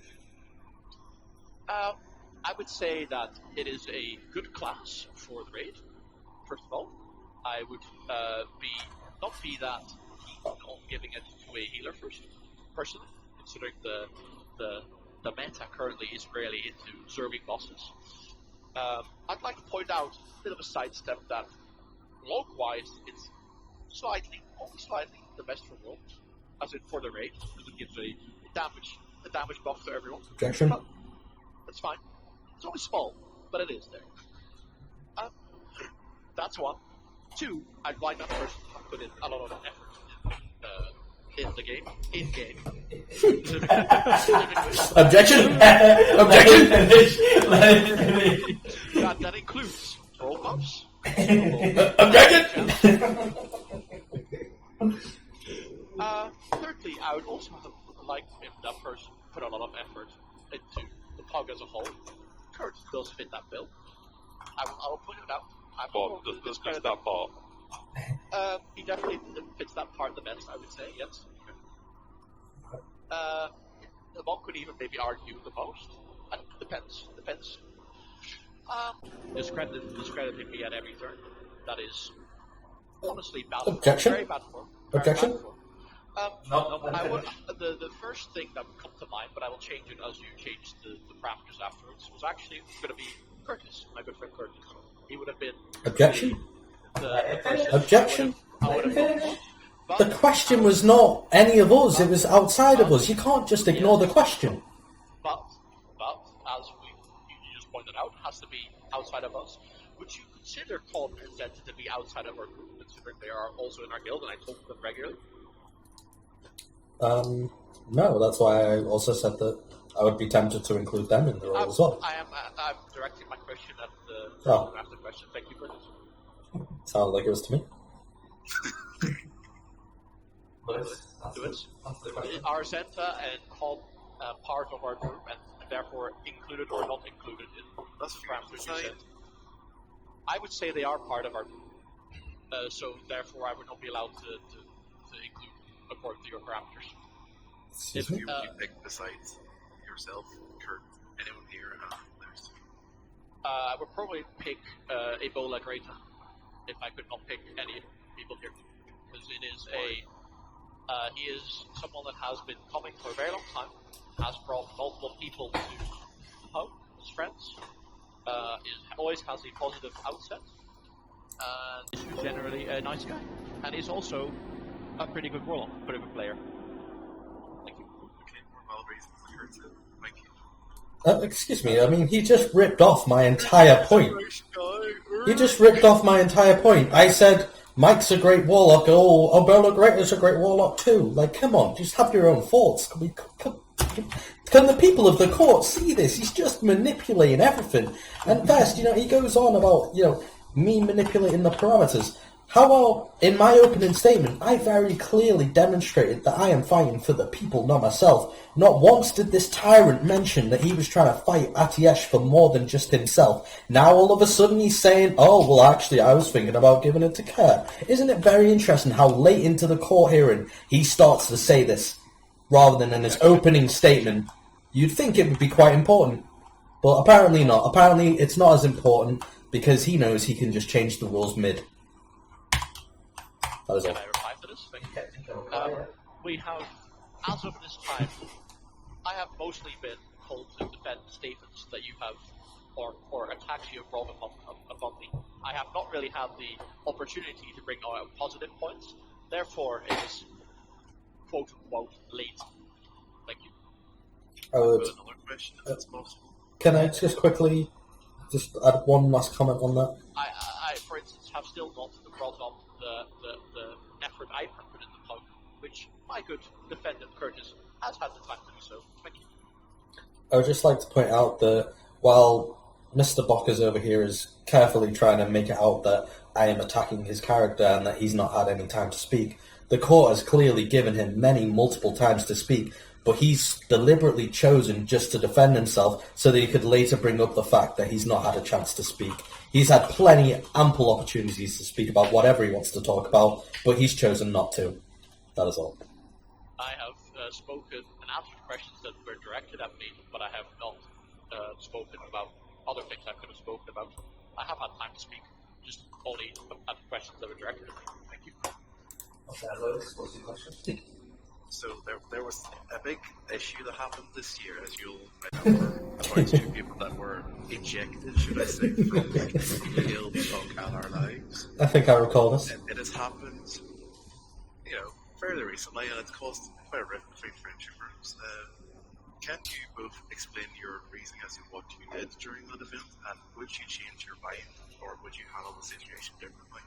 I would say that it is a good class for the raid. First of all, I would not be that keen on giving it to a healer first, personally, considering the meta currently is really into serving bosses. I'd like to point out a bit of a sidestep that log-wise it's only slightly the best for world, as in for the raid, because it gives a damage buff to everyone. Objection. But that's fine. It's only small, but it is there. That's one. Two, I'd like that person to put in a lot of effort in the game. In-game. Objection! Objection! That includes roll buffs. Objection! Thirdly, I would also like if that person put a lot of effort into the pug as a whole. Kurt does fit that bill. I will point it out. Bob, does that part? He definitely fits that part the best, I would say, yes. The monk could even maybe argue the most. Depends. Discrediting me at every turn. That is honestly bad. Objection? Very bad form. Objection? The first thing that would come to mind, but I will change it as you change the parameters afterwards, was actually going to be Curtis, my good friend Curtis. He would have been... Objection? The person Objection? I would have The question was not any of us, it was outside of us. You can't just ignore the question. But as you just pointed out, it has to be outside of us. Would you consider Todd and Zed to be outside of our group, considering they are also in our guild and I talk to them regularly? No, that's why I also said that I would be tempted to include them in the role as well. I'm directing my question at the Oh. person who asked the question. Thank you for this. Sounded like it was to me. Are Zenta and Hob part of our group and therefore included or not included in the parameters you said? I would say they are part of our group. So therefore I would not be allowed to include according to your parameters. If you pick besides yourself, Kurt, anyone here, I would probably pick Ebola Greta if I could not pick any people here, because it is he is someone that has been coming for a very long time, has brought multiple people to home, his friends, always has a positive outset, and is generally a nice guy, and he's also a pretty good warlock, pretty good player. Thank you. okay, more well reasons for Kurt to Mike. Excuse me, I mean, he just ripped off my entire point. He just ripped off my entire point. I said, Mike's a great warlock, Bella Greta's a great warlock too. Like, come on, just have your own thoughts. Can the people of the court see this? He's just manipulating everything. And first, he goes on about, me manipulating the parameters. How about, in my opening statement, I very clearly demonstrated that I am fighting for the people, not myself. Not once did this tyrant mention that he was trying to fight Atiesh for more than just himself. Now all of a sudden he's saying, oh, well actually I was thinking about giving it to Kurt. Isn't it very interesting how late into the court hearing he starts to say this, rather than in his opening statement? You'd think it would be quite important, but apparently not. Apparently it's not as important, because he knows he can just change the rules mid. That is all. Can I reply to this? Thank you. We have, as of this time, I have mostly been told to defend statements that you have, or attacks you have brought upon me. I have not really had the opportunity to bring out positive points, therefore it is quote-unquote late. Thank you. I would, Another question, if it's possible. can I just quickly add one last comment on that? I for instance, have still not brought up the effort I put in the pub, which my good defendant Curtis has had the time to do so. Thank you. I would just like to point out that while Mr. Bockers over here is carefully trying to make it out that I am attacking his character and that he's not had any time to speak, the court has clearly given him multiple times to speak, but he's deliberately chosen just to defend himself so that he could later bring up the fact that he's not had a chance to speak. He's had ample opportunities to speak about whatever he wants to talk about, but he's chosen not to. That is all. I have spoken and answered questions that were directed at me, but I have not spoken about other things I could have spoken about. I have had time to speak, just only at questions that were directed at me. Thank you. Okay, Lewis, what's your question? So there was a big issue that happened this year, as you'll remember, about two people that were ejected, should I say, from the guild Punk and Our Lives. I think I recall this. It has happened, fairly recently, and it's caused quite a rift between friendship groups. Can you both explain your reasoning as to what you did during that event, and would you change your mind, or would you handle the situation differently?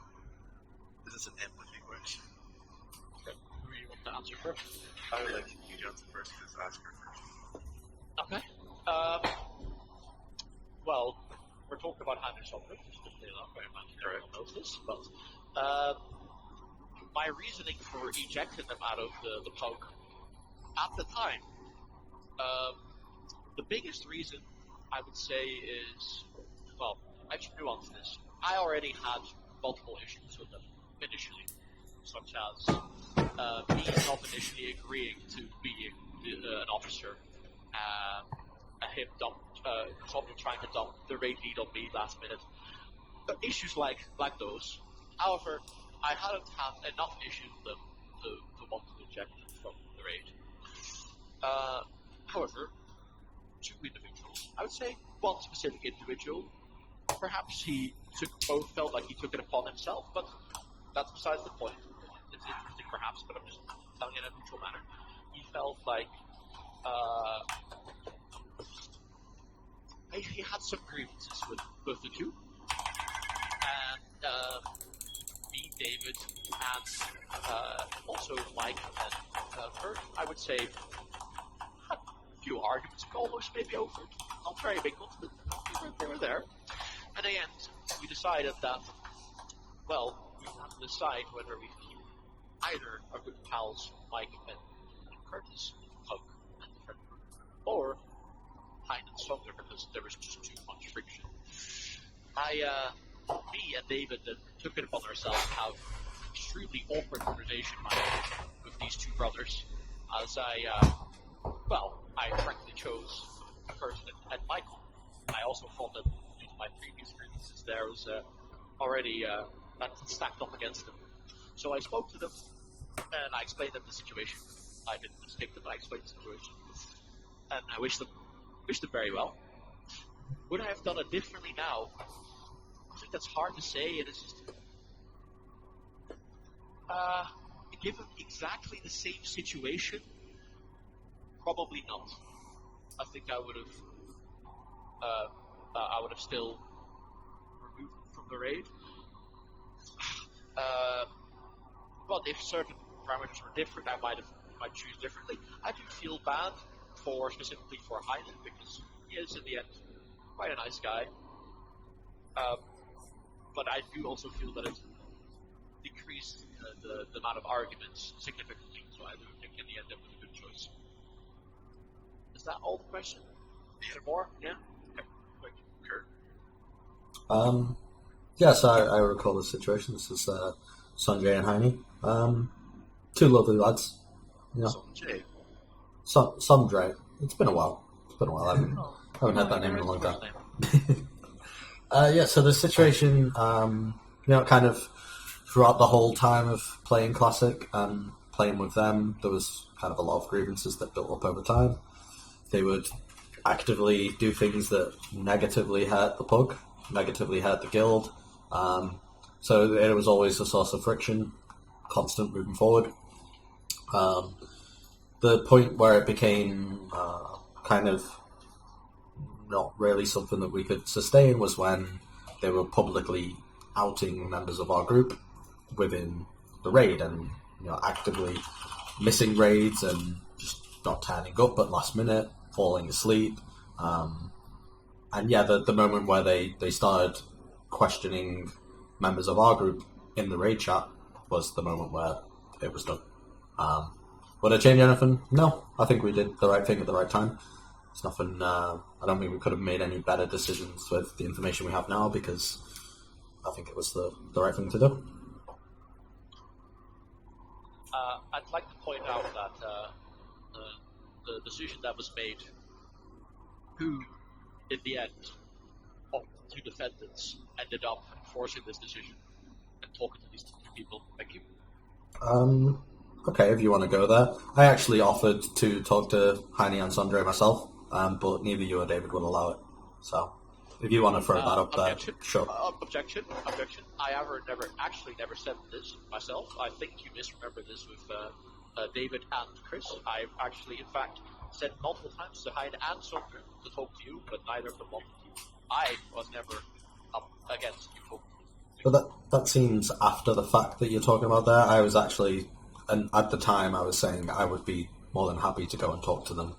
This is an empathy question. Who do you want to answer first? I would like you to answer first, because ask her first. Okay. Well, we're talking about handing something, just to clear up very much. Everyone knows this, but my reasoning for ejecting them out of the pub at the time, the biggest reason I would say is, well, I should nuance this. I already had multiple issues with them initially, such as me not initially agreeing to be an officer, him somebody trying to dump the raid lead on me last minute. Issues like those. However, I hadn't had enough issues with them to want to eject them from the raid. However, two individuals, I would say one specific individual, perhaps felt like he took it upon himself, but that's besides the point. It's interesting perhaps, but I'm just telling it in a neutral manner. He felt like he had some grievances with both the two, and me, David, and also Mike and Kurt, I would say, had a few arguments, almost maybe over, not very big ones, but they were there. In the end, we decided that, well, we had to decide whether we keep either our good pals, Mike and Curtis, Hug, and the friend group, or Hein and Sumner, because there was just too much friction. Me and David then took it upon ourselves to have extremely awkward conversation with these two brothers, as I frankly chose Curtis and Michael. I also thought that due to my previous grievances there was already that stacked up against them. So I spoke to them, and I explained them the situation. I didn't just take them, but I explained the situation. And I wished them very well. Would I have done it differently now? I think that's hard to say, and it's just... given exactly the same situation, probably not. I think I would have still removed them from the raid. But if certain parameters were different, I might choose differently. I do feel bad specifically for Heinen, because he is in the end quite a nice guy. But I do also feel that it's decreased the amount of arguments significantly. So I do think in the end it was a good choice. Is that all the question? Is there more? Yeah? Okay. Thank you. Kurt? Yes, I recall the situation. This is Sanjay and Heine. Two lovely lads. Yeah. Sanjay. Sanjay. It's been a while. I haven't had that name in a long time. Yeah, so the situation, kind of throughout the whole time of playing Classic and playing with them, there was kind of a lot of grievances that built up over time. They would actively do things that negatively hurt the pug, negatively hurt the guild. So it was always a source of friction, constant moving forward. The point where it became kind of not really something that we could sustain was when they were publicly outing members of our group within the raid and actively missing raids and just not turning up at last minute, falling asleep. And yeah, the moment where they started questioning members of our group in the raid chat was the moment where it was done. Would I change anything? No. I think we did the right thing at the right time. It's nothing. I don't think we could have made any better decisions with the information we have now because I think it was the right thing to do. I'd like to point out that the decision that was made, who in the end of the two defendants ended up enforcing this decision and talking to these two people. Thank you. Okay, if you want to go there. I actually offered to talk to Heine and Sondre myself, but neither you or David will allow it. So, if you want to throw that up objection. there, sure. Objection. I never said this myself. I think you misremember this with David and Chris. I've actually, in fact, said multiple times to Heine and Sondre to talk to you, but neither of them wanted to. I was never up against you talking to But that seems after the fact that you're talking about there. I was actually, and at the time I was saying I would be more than happy to go and talk to them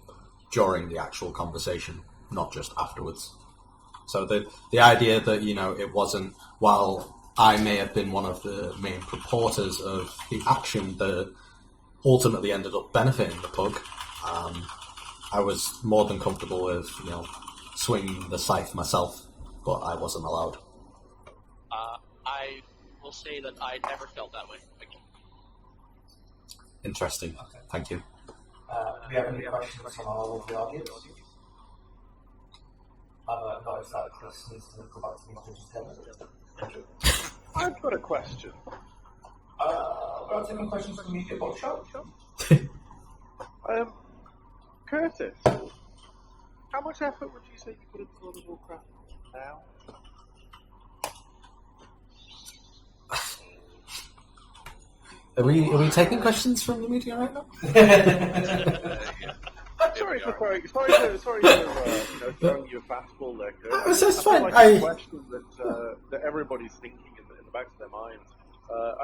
during the actual conversation, not just afterwards. So the idea that, it wasn't, while I may have been one of the main purporters of the action that ultimately ended up benefiting the pug, I was more than comfortable with, swinging the scythe myself, but I wasn't allowed. I will say that I never felt that way. Thank you. Interesting. Okay. Thank you. Do we have any questions from our lovely audience? I've noticed that Chris needs to go back to the message. I've got a question. I'll take a question from the media bookshop. Curtis, how much effort would you say you put into World of Warcraft now? Are we taking questions from the media right now? Sorry for throwing you a fastball there, Curtis. It's fine. Like a question that everybody's thinking in the back of their minds.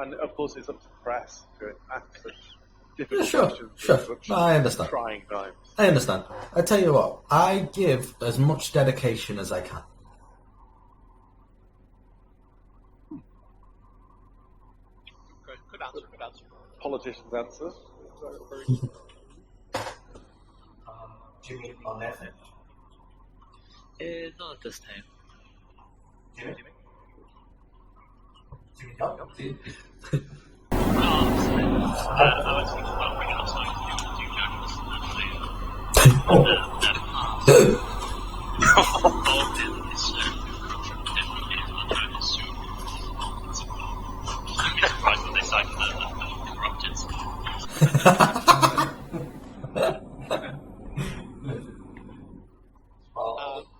And of course it's up to the press to ask such difficult questions. Sure. No, I understand. Trying times. I understand. I tell you what, I give as much dedication as I can. Good answer. Politician's answer. Jimmy on Nathan? Not at this time. Jimmy, no.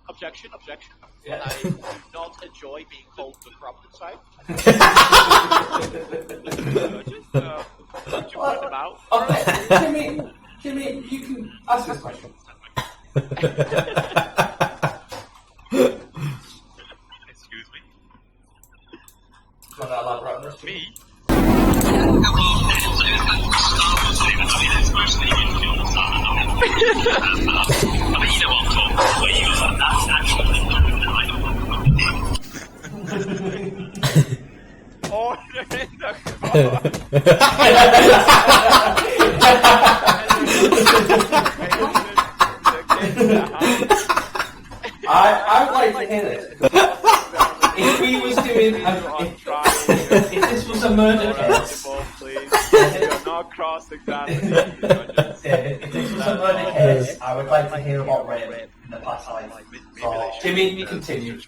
Objection. Yeah. I do not enjoy being called the corrupted side. Just point them out. Okay, Jimmy, you can ask this question. Excuse me? Do you want to elaborate on this? Me? Oh, they're in the I'd like to hear this. If we was doing, if this was a murder case, You're not cross-examining. if this was a murder case, I would like to hear about rape in the past life. So, Jimmy, you continue.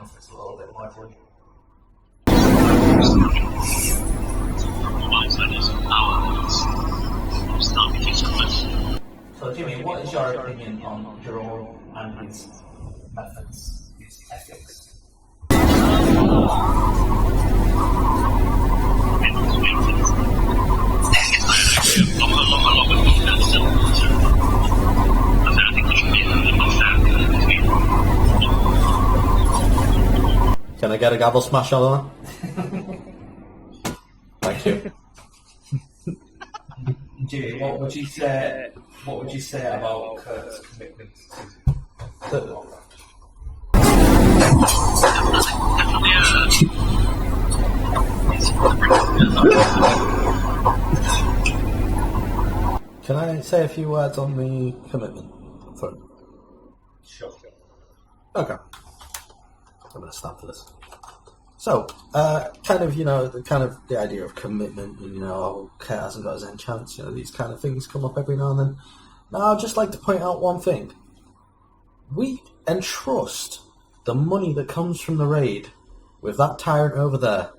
if it's a little bit lively. So, Jimmy, what is your opinion on Jerome and his methods, his ethics? Can I get a gavel smash on that? Thank you. Jimmy, what would you say? What would you say about Kurt's commitment to? Can I say a few words on the commitment? Sure. Okay. I'm going to start for this. So, kind of the idea of commitment, and Kurt hasn't got his own chance. These kind of things come up every now and then. Now, I'd just like to point out one thing: we entrust the money that comes from the raid with that tyrant over there,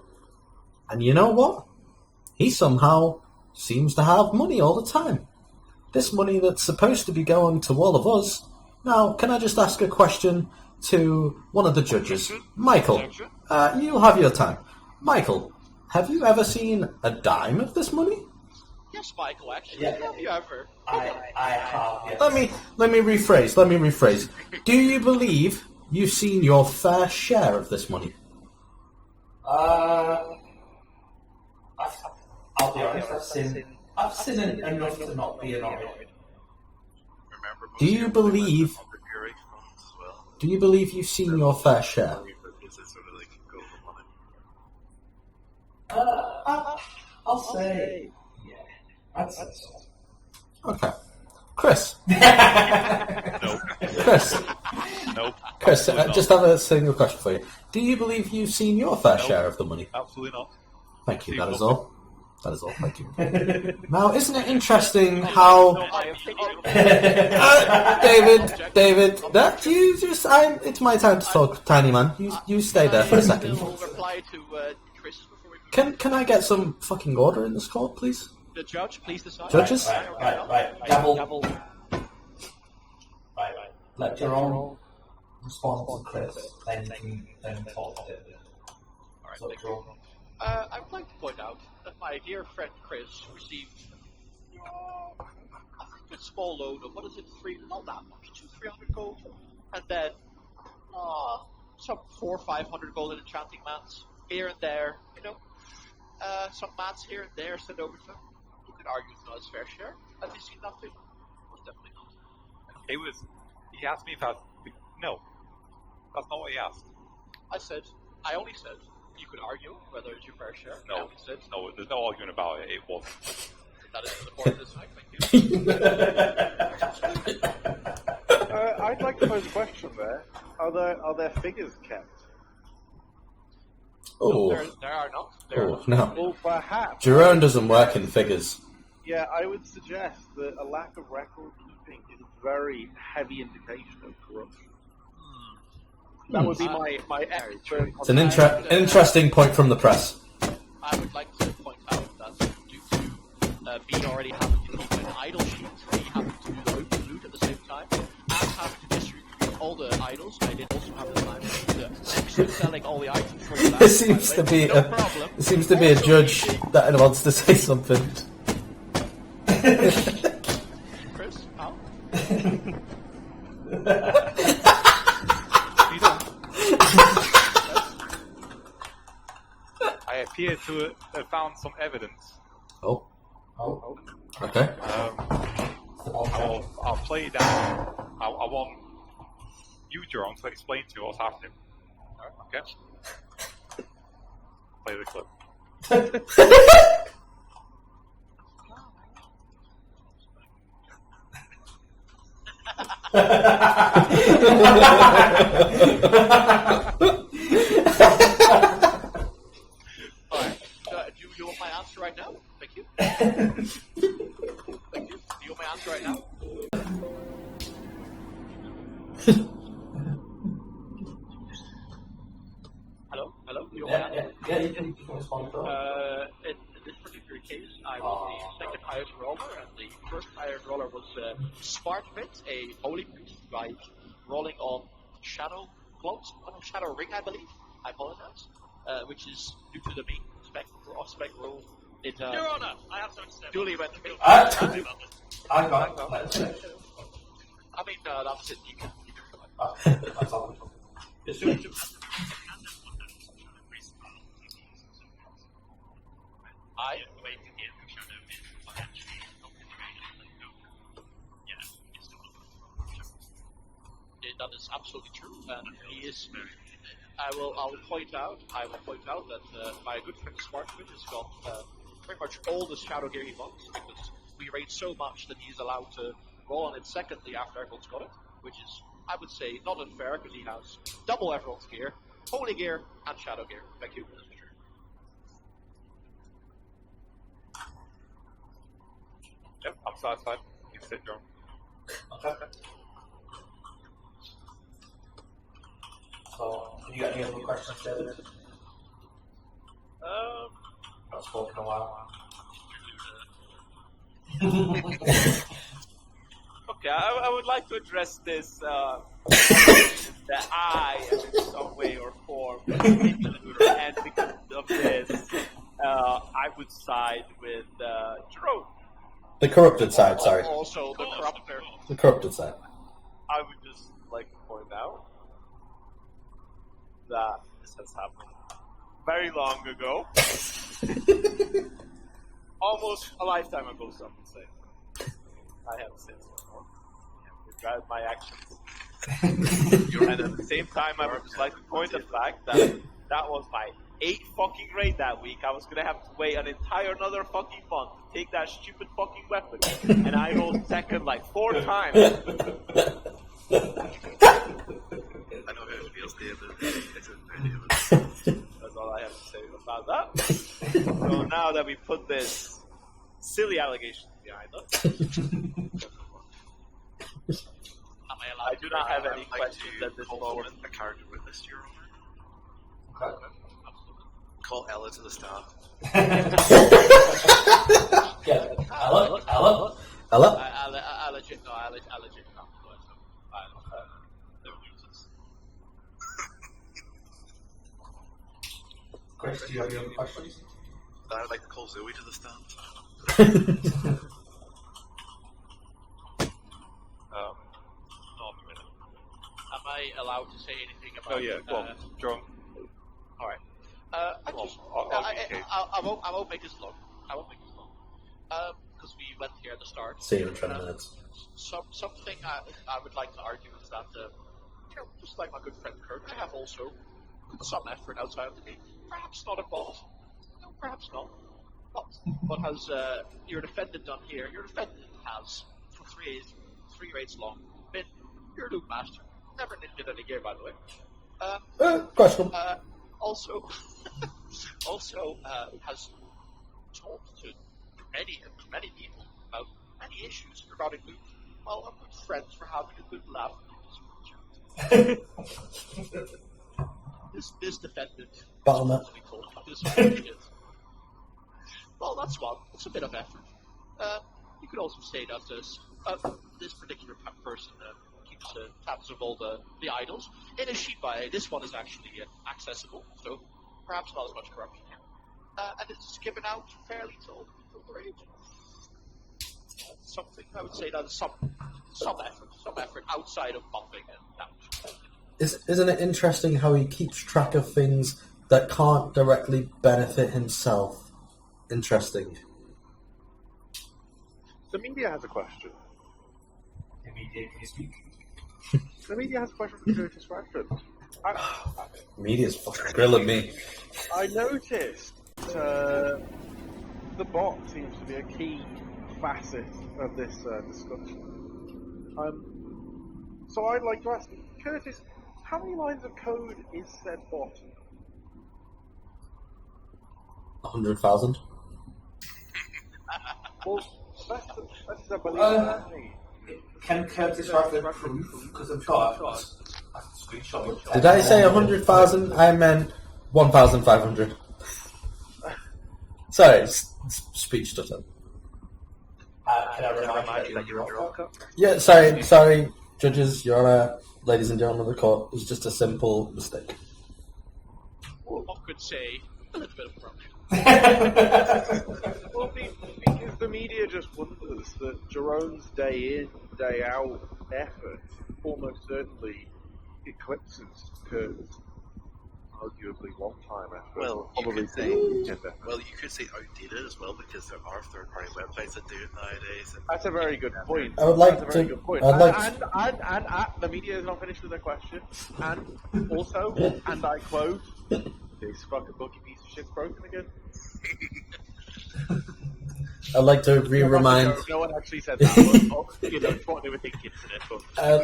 and you know what? He somehow seems to have money all the time. This money that's supposed to be going to all of us. Now, can I just ask a question to one of the judges? Michael, you'll have your time. Michael, have you ever seen a dime of this money? Yes, Michael, actually. Yeah. Have you ever? I have. Yes. Let me rephrase. Do you believe you've seen your fair share of this money? I'll be honest. I've seen enough to not be annoyed. Remember, most Do you of them believe? went under Fury funds as well. Do you believe you've seen your fair share? Is it sort of like go for money? I'll say, yeah. I'd say so. Okay, Chris. Nope. Chris. Nope. Chris, Absolutely just not. have a single question for you. Do you believe you've seen your fair Nope. share of the money? Absolutely not. Thank you. See, That is look. all. That is all. Thank you. Now, isn't it interesting how David, that you just it's my time to talk, tiny man. You stay there for a second. We'll reply to Chris before we Can I get some fucking order in this court, please? The judge, please decide. Judges? Right. Gavel. Right. Let Jerome respond to Chris, then talk to him. Alright, So, thank you. Jerome. I would like to point out that my dear friend Chris received I think a small load of, not that much, 200-300 gold, and then some 400 or 500 gold in enchanting mats here and there, some mats here and there sent over to him. You could argue it's not his fair share. Have you seen that too? Most definitely not. He asked me if I. No. That's not what he asked. I only said, you could argue whether it's your fair share. I No. only said, No, there's no arguing about it. It wasn't. that is the point of this night, thank you. I'd like to pose a question there. Are there figures kept? Oh, There are not. There are not. no. Well, perhaps. Jerome doesn't work in figures. Yeah, I would suggest that a lack of record keeping is a very heavy indication of corruption. That would be my expert. It's an interesting point from the press. I would like to point out that due to me already having to keep an idle sheet, me having to do the open loot at the same time, and having to distribute all the idols, I did also have the time to selling all the items for the There seems to be no problem. there seems to be a judge that wants to say something. Chris, how? I appear to have found some evidence. Oh, okay. I'll play it down. I want you, Jerome, to explain to me what's happening. Okay? Play the clip. Alright, do you want my answer right now? Thank you. Thank you. Do you want my answer right now? this one, though? In this particular case, I was the second highest roller, and the first highest roller was Spartmit, a holy priest, by rolling on Shadow Cloaks, Shadow Ring, I believe. I apologize. Which is due to the main spec rule. Your Honor, I have something to say. Duly went to me. I got let us finish. I mean, that's it. You can That's all. It's true. I that is absolutely true, and he is. I will point out that my good friend Sparkman has got pretty much all the shadow gear he wants, because we raid so much that he's allowed to roll on it secondly after everyone's got it, which is, I would say, not unfair, because he has double everyone's gear, holy gear, and shadow gear. Thank you. Yep, I'm satisfied. You can sit, John. Okay. So, you got any other questions, David? I've spoken a while. Okay, I would like to address this that I, in some way or form, and because of this, I would side with Jerome. The corrupted side, sorry. Also, the corrupter. The corrupted side. I would just like to point out that this has happened very long ago. Almost a lifetime ago, some would say. I haven't said so before. Regard my actions. And at the same time, I would just like to point the fact that that was my 8th fucking raid that week. I was gonna have to wait an entire another fucking month to take that stupid fucking weapon. And I rolled second like 4 times. I know how it feels, David. It's a very That's all I have to say about that. So now that we put this silly allegation behind us, I do not have any questions at this moment. A character witness, Your Honor. Okay. Call Ella to the stand. Yeah, Ella? Ella? I legit no. Chris, do you have any other questions? I'd like to call Zoe to the stand. Not a minute. Am I allowed to say anything about? Oh yeah, go on, John. All right. I won't make this long. Because we went here at the start. See you in 20 minutes. Something I would like to argue is that, just like my good friend Kirk, I have also put some effort outside of the game. Perhaps not a bot. No, perhaps not. But what has your defendant done here? Your defendant has, for three raids long, been your loot master. Never did any gear, by the way. Question. Also has talked to many people about many issues regarding loot. Well, I'm good friends for having a good laugh. This defendant. Battlenet. Well, that's one. It's a bit of effort. You could also say that this particular person keeps tabs of all the idols in a sheet by. This one is actually accessible, so perhaps not as much corruption here. And it's given out fairly to all the rage. Something I would say that is some effort outside of bumping and damage. Isn't it interesting how he keeps track of things that can't directly benefit himself? Interesting. The media has a question. The media, can you speak? The media has a question for Curtis Radford. Media's fucking grilling me. I noticed the bot seems to be a key facet of this discussion. So I'd like to ask you, Curtis, how many lines of code is said bot? 100,000. Well, that's a belief. Can Curtis Radford prove? Because I'm sure I've got a screenshot. Did I say 100,000? I meant 1,500. Sorry, speech stutter. Can I remind you that you're off? Yeah, sorry, judges, Your Honour, ladies and gentlemen of the court. It was just a simple mistake. One could say a little bit of corruption. Well, the media just wonders that Jerome's day in, day out effort almost certainly eclipses Kurt's arguably long-time effort. Well, probably you could say outdated as well, because there are third-party websites that do it nowadays. And That's a very good point. I would like That's a very to- good point. I'd like And the media is not finished with their question. And also, and I quote, "This fucking bookie piece of shit's broken again." I'd like to remind. No one actually said that, but it's what they were thinking today. But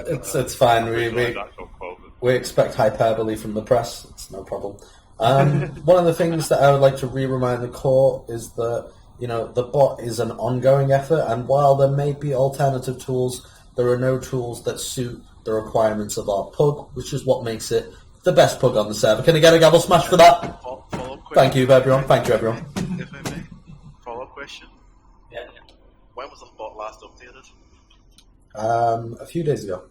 It's fine. That's not quote. We expect hyperbole from the press. It's no problem. One of the things that I would like to remind the court is that the bot is an ongoing effort, and while there may be alternative tools, there are no tools that suit the requirements of our pug, which is what makes it the best pug on the server. Can I get a gavel smash for that? Follow-up question. Thank you, everyone. Thank you, everyone. If I may. Follow-up question. Yeah. When was the bot last updated? A few days ago,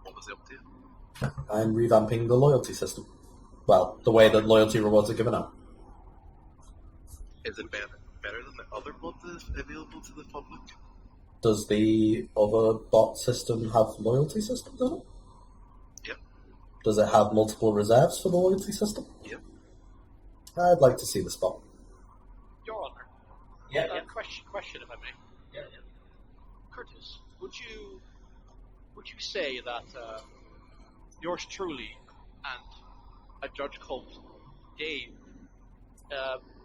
What was the update? I'm revamping the loyalty system. Well, the way that loyalty rewards are given out. Is it better than the other bot that is available to the public? Does the other bot system have loyalty systems in it? Yep. Does it have multiple reserves for the loyalty system? Yep. I'd like to see the bot. Your Honour. Yeah. Question, if I may. Yeah. Curtis, would you say that yours truly and a judge called Dave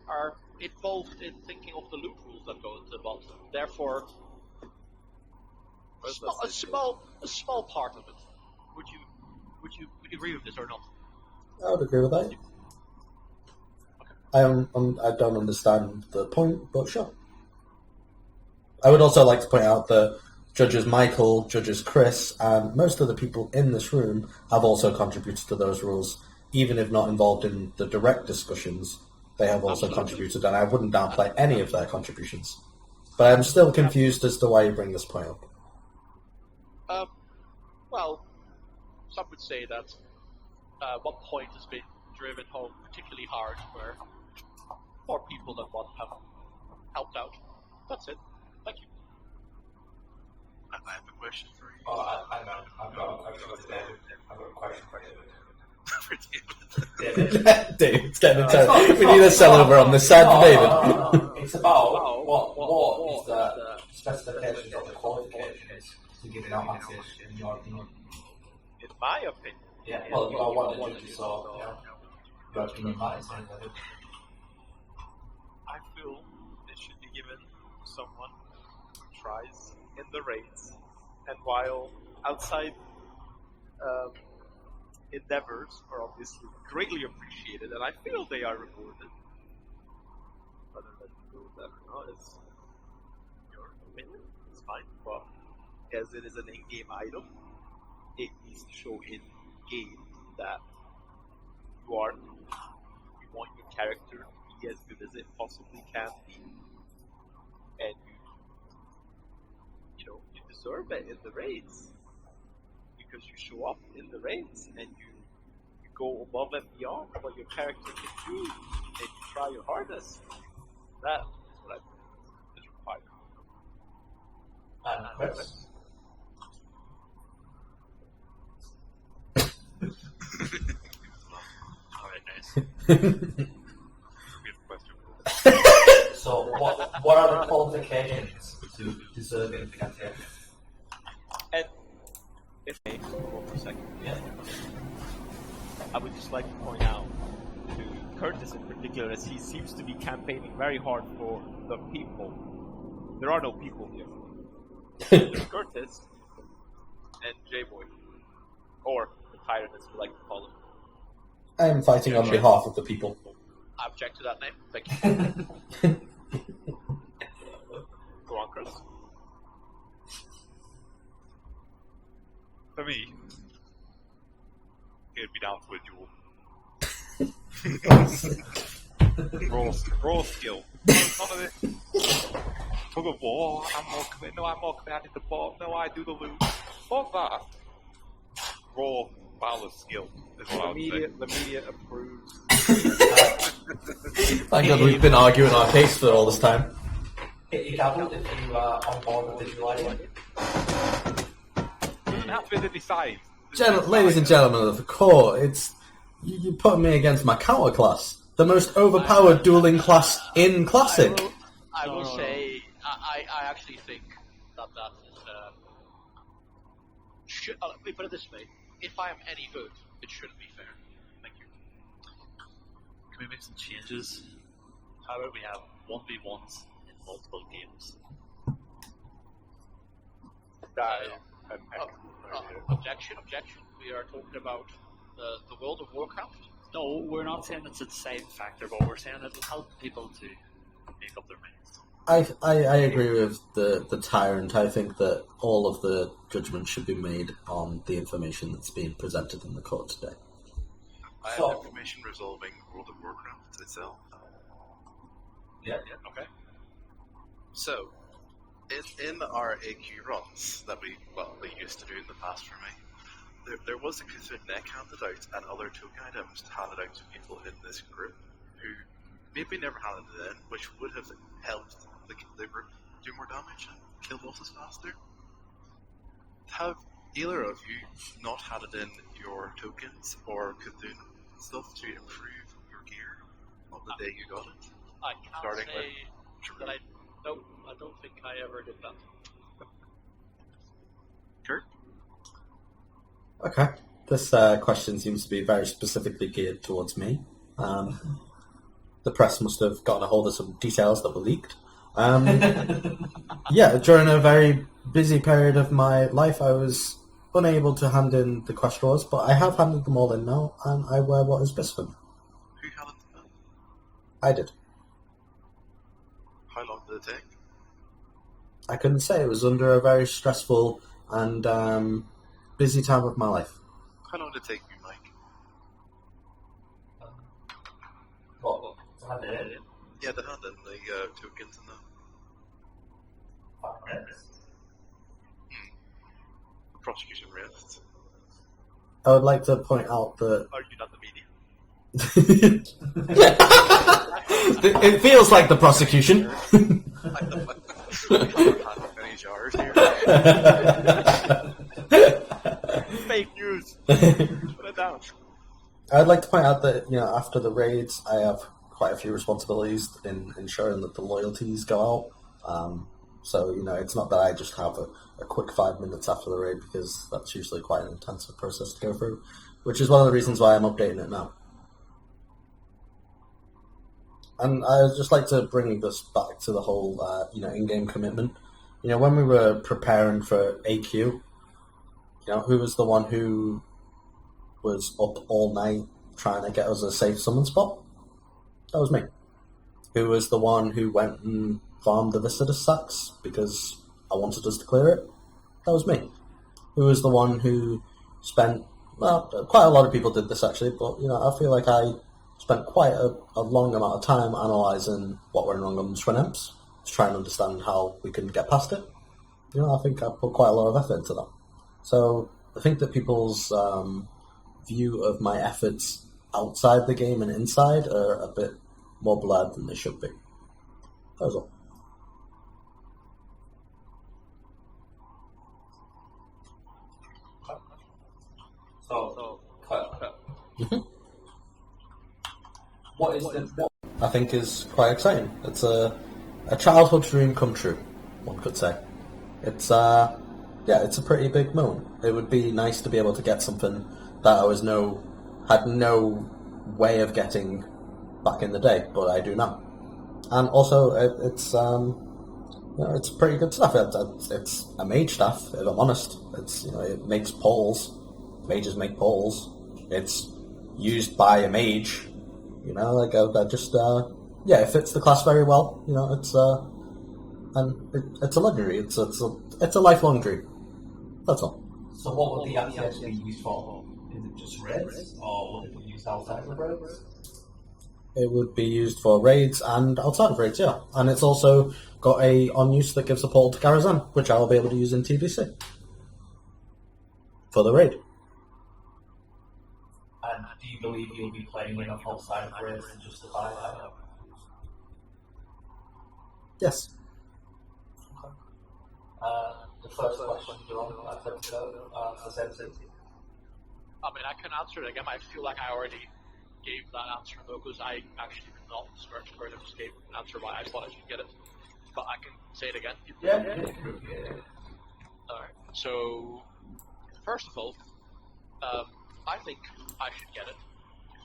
are involved in thinking of the loot rules that go into the bot? Therefore, a small part of it. Would you agree with this or not? I would agree with that. I don't understand the point, but sure. I would also like to point out that Judges Michael, Judges Chris, and most of the people in this room have also contributed to those rules, even if not involved in the direct discussions. They have also contributed, and I wouldn't downplay any of their contributions. But I'm still confused as to why you bring this point up. Well, some would say that one point has been driven home particularly hard, where more people than one have helped out. That's it. Thank you. I have a question for you. Oh, I know. I've got a question for you. For David. David's getting into it. We need a sell over on this side for David. It's about what is the specifications of the qualifications to give an advantage in your opinion. In my opinion. Yeah, well, you are one of the judges, so your opinion matters. I feel it should be given to someone who tries in the raids, and while outside endeavors are obviously greatly appreciated, and I feel they are rewarded. Whether that's true or not is your opinion, it's fine, but as it is an in-game item, it needs to show in-game that you want your character to be as good as it possibly can be, and you deserve it in the raids, because you show up in the raids and you go above and beyond what your character can do, and you try your hardest. That is what I think is required. And Chris? Alright, nice. So, what are the qualifications to deserving the category? And if I may, hold for a second, Yeah. I would just like to point out to Curtis in particular, as he seems to be campaigning very hard for the people. There are no people here. There's Curtis and J-Boy, or the tyrant as you like to call him. I am fighting on behalf of the people. I object to that name. Thank you. Go on, Chris. For me, it'd be down to a duel. Raw skill. None of it. Tug of war. I'm more committed. No, I'm more committed. I did the bot. No, I do the loot. Fuck that. Raw valor skill is what I would say. The media approves. Thank God we've been arguing our case for all this time. Hit your gavel if you are on board with visualizing. It has to be the decide. Ladies and gentlemen of the court, you're putting me against my counter class, the most overpowered dueling class in Classic. I will say, I actually think that is. Let me put it this way: if I am any good, it shouldn't be fair. Thank you. Can we make some changes? How about we have 1v1s in multiple games? Objection. We are talking about the World of Warcraft. No, we're not saying it's a deciding factor, but we're saying it'll help people to make up their minds. I agree with the tyrant. I think that all of the judgment should be made on the information that's being presented in the court today. I have information resolving World of Warcraft itself. Yeah. Okay. So, in our AQ runs that we used to do in the past for me, there was a Cthulhu neck handed out and other token items handed out to people in this group who maybe never handed it in, which would have helped the group do more damage and kill bosses faster. Have either of you not had it in your tokens or Cthulhu stuff to improve your gear on the day you got it? I can't say that I don't think I ever did that. Kurt? Okay. This question seems to be very specifically geared towards me. The press must have gotten a hold of some details that were leaked. Yeah, during a very busy period of my life, I was unable to hand in the quest scrolls, but I have handed them all in now, and I wear what is best for me. Who handed them in? I did. How long did it take? I couldn't say. It was under a very stressful and busy time of my life. How long did it take you, Mike? What? To hand it in? Yeah, the hand in the tokens and that. 5 minutes. The prosecution rests. I would like to point out that Are you not the media? it feels like the prosecution. Any jars here? Fake news. Put it down. I'd like to point out that, after the raids, I have quite a few responsibilities in ensuring that the loyalties go out. So, it's not that I just have a quick 5 minutes after the raid, because that's usually quite an intensive process to go through, which is one of the reasons why I'm updating it now. And I'd just like to bring this back to the whole, in-game commitment. When we were preparing for AQ, who was the one who was up all night trying to get us a safe summon spot? That was me. Who was the one who went and farmed the visitor sacks because I wanted us to clear it? That was me. Who was the one who spent, quite a lot of people did this actually, but, I feel like I spent quite a long amount of time analysing what went wrong on the Twin Imps to try and understand how we can get past it. I think I put quite a lot of effort into that. So I think that people's view of my efforts outside the game and inside are a bit more blurred than they should be. That was all. So, what is the... I think is quite exciting. It's a childhood dream come true, one could say. It's it's a pretty big moment. It would be nice to be able to get something that I had no way of getting back in the day, but I do now. And also, it's pretty good stuff. It's a mage staff, if I'm honest. It makes poles. Mages make poles. It's used by a mage. It fits the class very well. It's a luxury. It's a lifelong dream. That's all. So what would the anti-edge be used for? Is it just raids, or would it be used outside of the raids? It would be used for raids and outside of raids, yeah. And it's also got a on use that gives a portal to Karazhan, which I will be able to use in TBC for the raid. And do you believe you'll be playing enough outside of raids to justify that? Yes. The first question, John, I said for Sensi. I mean, I can answer it again. I feel like I already gave that answer though, because I actually did not search for it. I just gave an answer why I thought I should get it. But I can say it again. Yeah. Alright. So, first of all, I think I should get it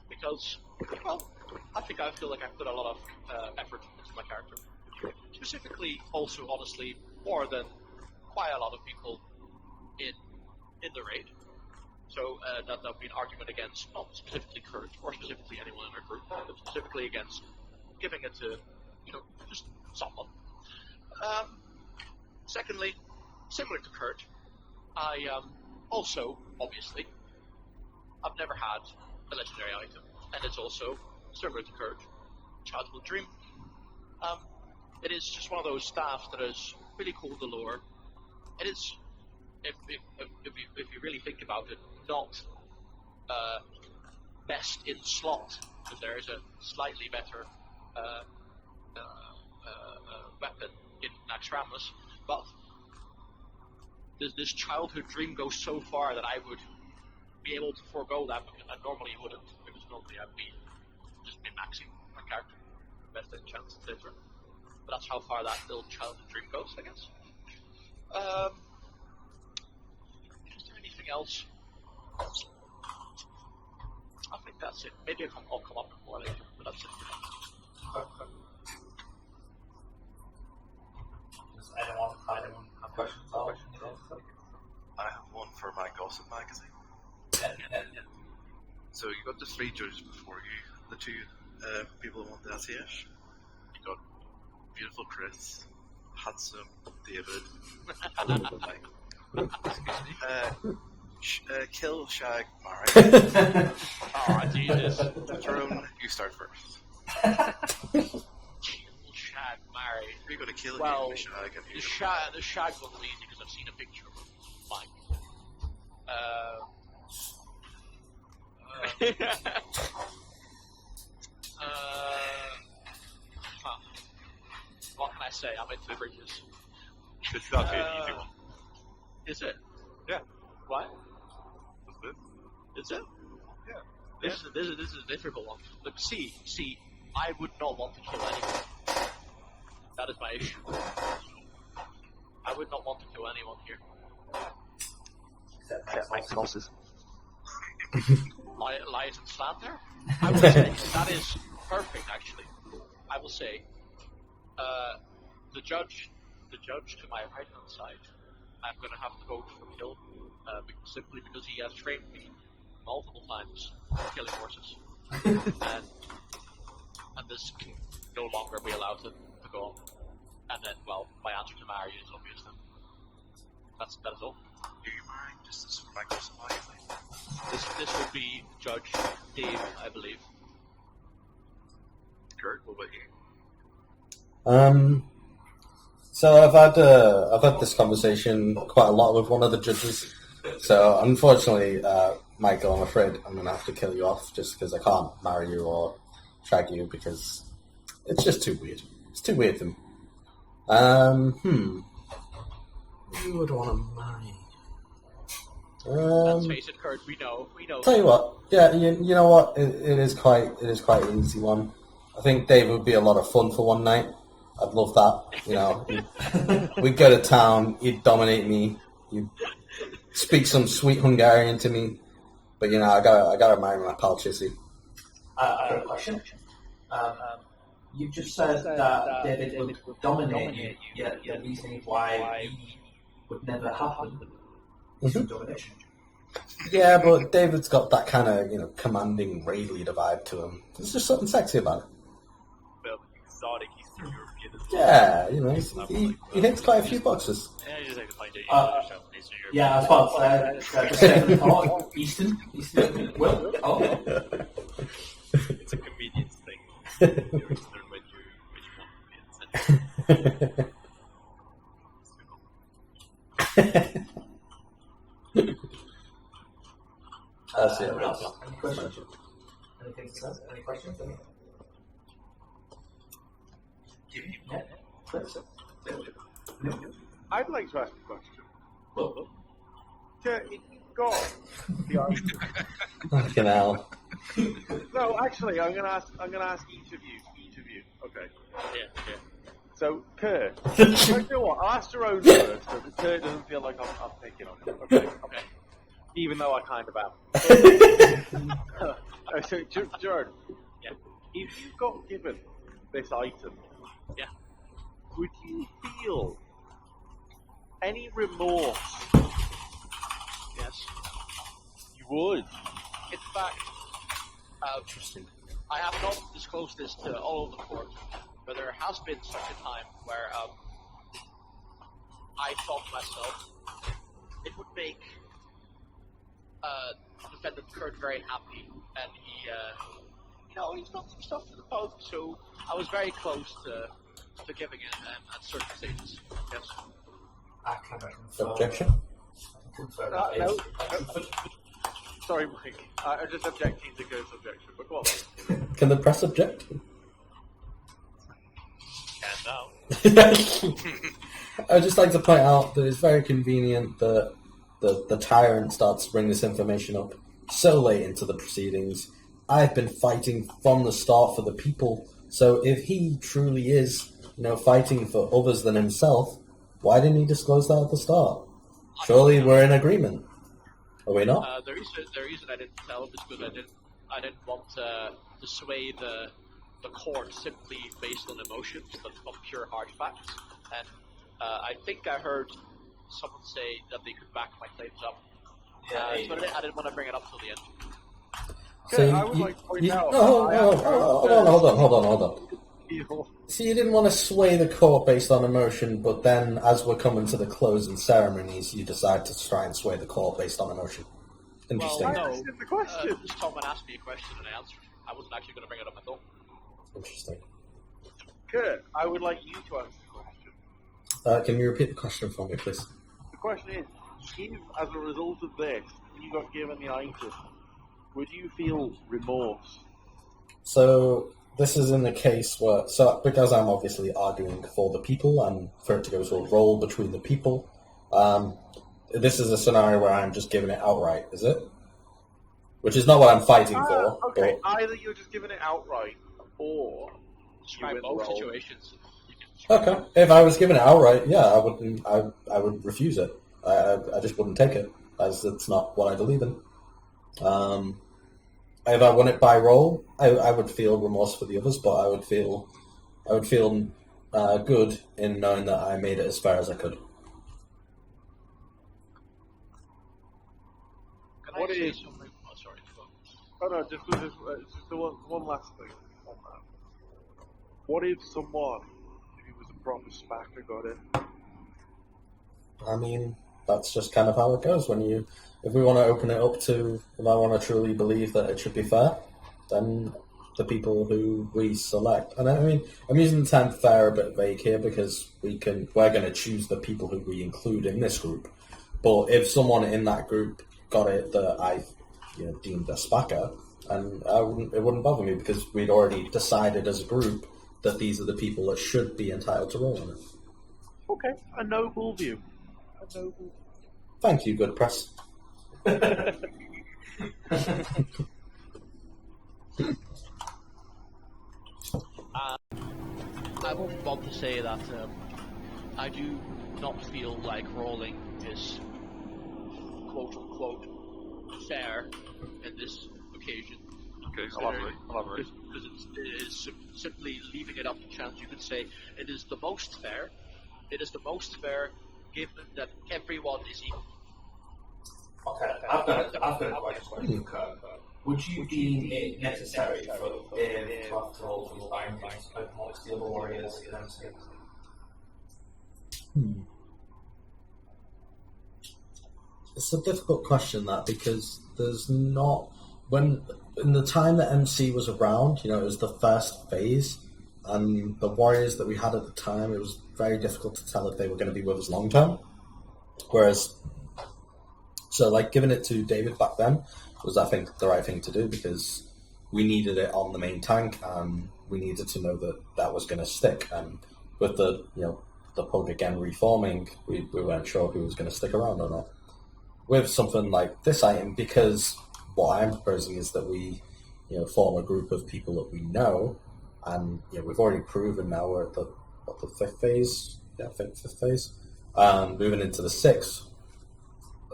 because, well, I feel like I put a lot of effort into my character. Specifically, also, honestly, more than quite a lot of people in the raid. So that would be an argument against not specifically Kurt or specifically anyone in our group, but specifically against giving it to, just someone. Secondly, similar to Kurt, I also, obviously, I've never had a legendary item, and it's also similar to Kurt, Childhood Dream. It is just one of those staffs that is really cool to lure. It is, if you really think about it, not best in slot, because there is a slightly better weapon in Naxxramas, but this Childhood Dream goes so far that I would be able to forego that because I normally wouldn't, because normally I'd be just min-maxing my character, best in chance, etc. But that's how far that little Childhood Dream goes, I guess. Is there anything else? I think that's it. Maybe I'll come up with more later, but that's it. Does anyone have questions? I have one for my gossip magazine. Yeah. So you got the 3 judges before you, the 2 people who won the SES. You got beautiful Chris, handsome David, kill Shag Murray. Oh, Jesus. Tyrone, you start first. Shag Murray. We're going to kill Well, you, Shag. And the Shag one's easy because I've seen a picture of him. Fine. What can I say? I'm into bridges. It's not an easy one. Is it? Yeah. What? That's it. Is it? Yeah. This is a difficult one. Look, see, I would not want to kill anyone. That is my issue. I would not want to kill anyone here. Except Mike's bosses. Lies and slander? I would say that is perfect, actually. I will say, the judge to my right hand side, I'm going to have to vote for kill, simply because he has trained me multiple times killing horses, and this can no longer be allowed to go on. And then, well, my answer to Mary is obvious. Then that is all. Do you mind just as for my gossip magazine? This would be Judge Dave, I believe. Kurt, what about you? So I've had this conversation quite a lot with one of the judges. So unfortunately, Michael, I'm afraid I'm going to have to kill you off just because I can't marry you or shag you because it's just too weird. It's too weird for me. Who would want to marry? Let's face it, Kurt. We know. Tell you what, yeah, you know what? It is quite an easy one. I think Dave would be a lot of fun for one night. I'd love that. We'd go to town. He'd dominate me. You'd speak some sweet Hungarian to me. But I gotta marry my pal Chissy. I have a question. You just said that David would dominate you, yet the reason why he would never happen is through domination. Yeah, but David's got that kind of, commanding raid leader vibe to him. There's just something sexy about it. Well, exotic Eastern European as well. Yeah, he hits quite a few boxes. Yeah, you just like to find out yourself in Eastern Europe. Yeah, I was about to say, Eastern, Will, It's a convenience thing. return when you want to be That's it. Any questions? Anything to say? Any questions? Yeah. Please. I'd like to ask a question. Well, If you've got the item. Fucking hell. No, actually, I'm gonna ask each of you. Okay. Yeah. So, Kurt, you know what? I'll ask Jerome first, so that Kurt doesn't feel like I'm picking on him. Okay. Even though I kind of am. So, Jerome, Yeah. if you got given this item, Yeah. would you feel any remorse? Yes. You would. In fact, I have not disclosed this to all of the court, but there has been such a time where I thought to myself, it would make defendant Kurt very happy, and he's done some stuff to the pub, so I was very close to giving it at certain stages. Yes. I can confirm. Objection? No. Sorry, Mike. I'm just objecting to Kurt's objection, but go on. Can the press object? And now. I'd just like to point out that it's very convenient that the tyrant starts to bring this information up so late into the proceedings. I've been fighting from the start for the people, so if he truly is, fighting for others than himself, why didn't he disclose that at the start? Surely we're in agreement. Are we not? The reason I didn't tell is because I didn't want to sway the court simply based on emotions, but on pure hard facts. And I think I heard someone say that they could back my claims up. So I didn't want to bring it up till the end. Okay, I would like to point out. Hold on. So you didn't want to sway the court based on emotion, but then as we're coming to the closing ceremonies, you decide to try and sway the court based on emotion. Interesting. Well, no, I asked the question. Someone asked me a question and I answered. I wasn't actually going to bring it up at all. Interesting. Kurt, I would like you to answer the question. Can you repeat the question for me, please? The question is, if as a result of this, you got given the item, would you feel remorse? So this is in the case where, because I'm obviously arguing for the people and for it to go to a roll between the people, this is a scenario where I'm just giving it outright, is it? Which is not what I'm fighting for. Okay, either you're just giving it outright, or Describe both situations. Okay, if I was given it outright, yeah, I wouldn't. I would refuse it. I just wouldn't take it, as it's not what I believe in. If I won it by roll, I would feel remorse for the others, but I would feel good in knowing that I made it as far as I could. What is? Something? Oh, sorry. Oh no, just one last thing on that. What if someone, if he was a proper spacker, got it? I mean, that's just kind of how it goes. If we want to open it up to, if I want to truly believe that it should be fair, then the people who we select, and I mean, I'm using the term fair a bit vague here because we're going to choose the people who we include in this group. But if someone in that group got it that I deemed a spacker, and it wouldn't bother me because we'd already decided as a group that these are the people that should be entitled to roll on it. Okay, a noble view. Thank you, good press. I would want to say that I do not feel like rolling is quote-unquote fair in this occasion. Okay, elaborate. Because it is simply leaving it up to chance. You could say it is the most fair. It is the most fair given that everyone is equal. Okay, I've got a question. Would you deem it necessary for to have to roll these bindings amongst the other warriors in MC? It's a difficult question, that, because there's not... When in the time that MC was around, it was the first phase, and the warriors that we had at the time, it was very difficult to tell if they were going to be with us long term. Whereas, giving it to David back then was, I think, the right thing to do, because we needed it on the main tank, and we needed to know that that was going to stick. And with the pug again reforming, we weren't sure who was going to stick around or not. With something like this item, because what I'm proposing is that we, form a group of people that we know, and we've already proven now we're at the fifth phase, fifth phase, moving into the sixth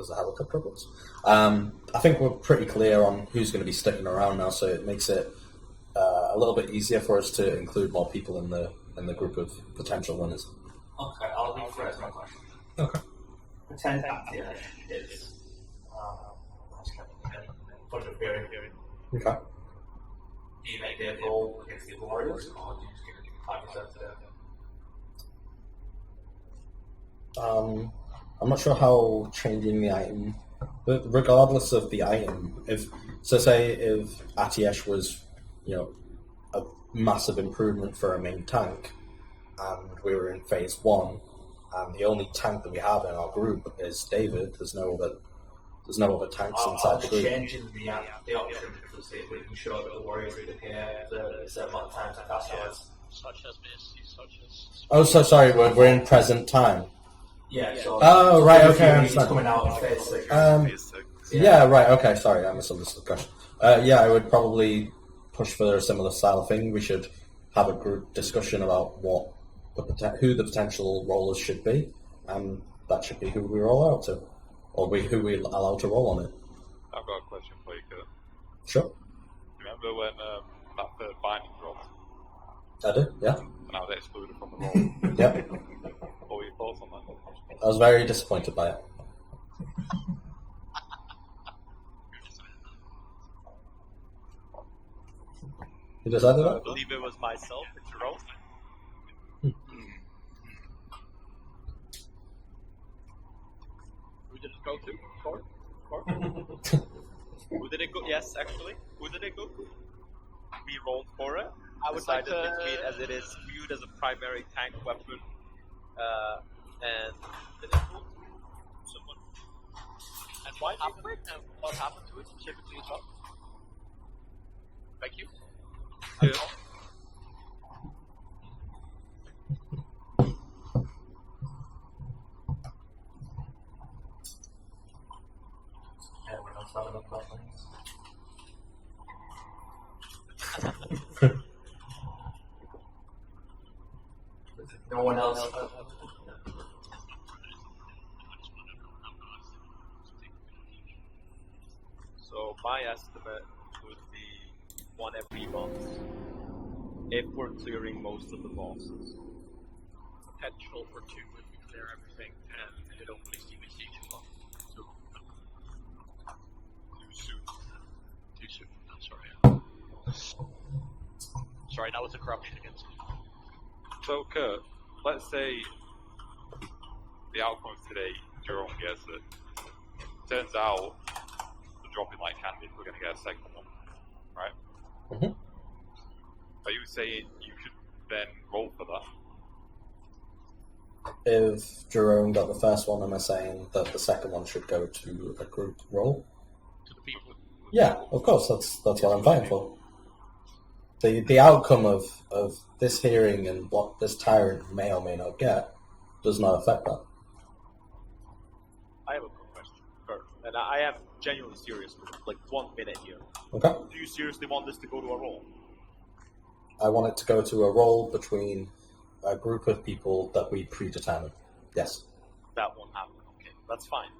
as the helicopter goes. I think we're pretty clear on who's going to be sticking around now, so it makes it a little bit easier for us to include more people in the group of potential winners. Okay, I'll rephrase my question. Okay. Pretend that is budget period. Okay. Do you make their goal against the Warriors, or do you just give it 5% to them? I'm not sure how changing the item, but regardless of the item, say if Atiesh was, a massive improvement for a main tank, and we were in phase 1, and the only tank that we have in our group is David. There's no other tanks inside the group. Changing the option to see if we can show that the Warriors will appear a certain amount of times like afterwards. Such as Misty, such as... Oh, so sorry, we're in present time. Yeah, so... Oh, right, okay, I It's understand. coming out of phase 6. Yeah, right, okay, sorry, I misunderstood the question. I would probably push for a similar style of thing. We should have a group discussion about who the potential rollers should be, and that should be who we roll out to, or who we allow to roll on it. I've got a question for you, Kurt. Sure. Remember when that third binding dropped? I do, yeah. And I was excluded from the roll? Yep. What were your thoughts on that? I was very disappointed by it. You decided I that? believe it was myself and Jerome. Who did it go to? Core? Who did it go? Yes, actually. Who did it go to? We rolled for it. I would like decided to- between, as it is viewed as a primary tank weapon, and did it go to someone? And why happened to it? And what happened to it specifically as well? Thank you. Good. Everyone else have enough questions? No one else? So my estimate would be one every month if we're clearing most of the bosses. Potential for 2 if we clear everything, and it only see we see 2 of them. Too soon. Too soon. I'm sorry. Sorry, that was a corruption against me. So, Kurt, let's say the outcome of today, Jerome gets it. Turns out, the dropping like candy, we're going to get a second one, right? Mhm. Are you saying you should then roll for that? If Jerome got the first one, am I saying that the second one should go to a group roll? To the people. Yeah, of course, that's what I'm fighting for. The outcome of this hearing and what this tyrant may or may not get does not affect that. I have a quick question, Kurt, and I am genuinely serious for like 1 minute here. Okay? Do you seriously want this to go to a roll? I want it to go to a roll between a group of people that we predetermine. Yes. That won't happen. Okay, that's fine.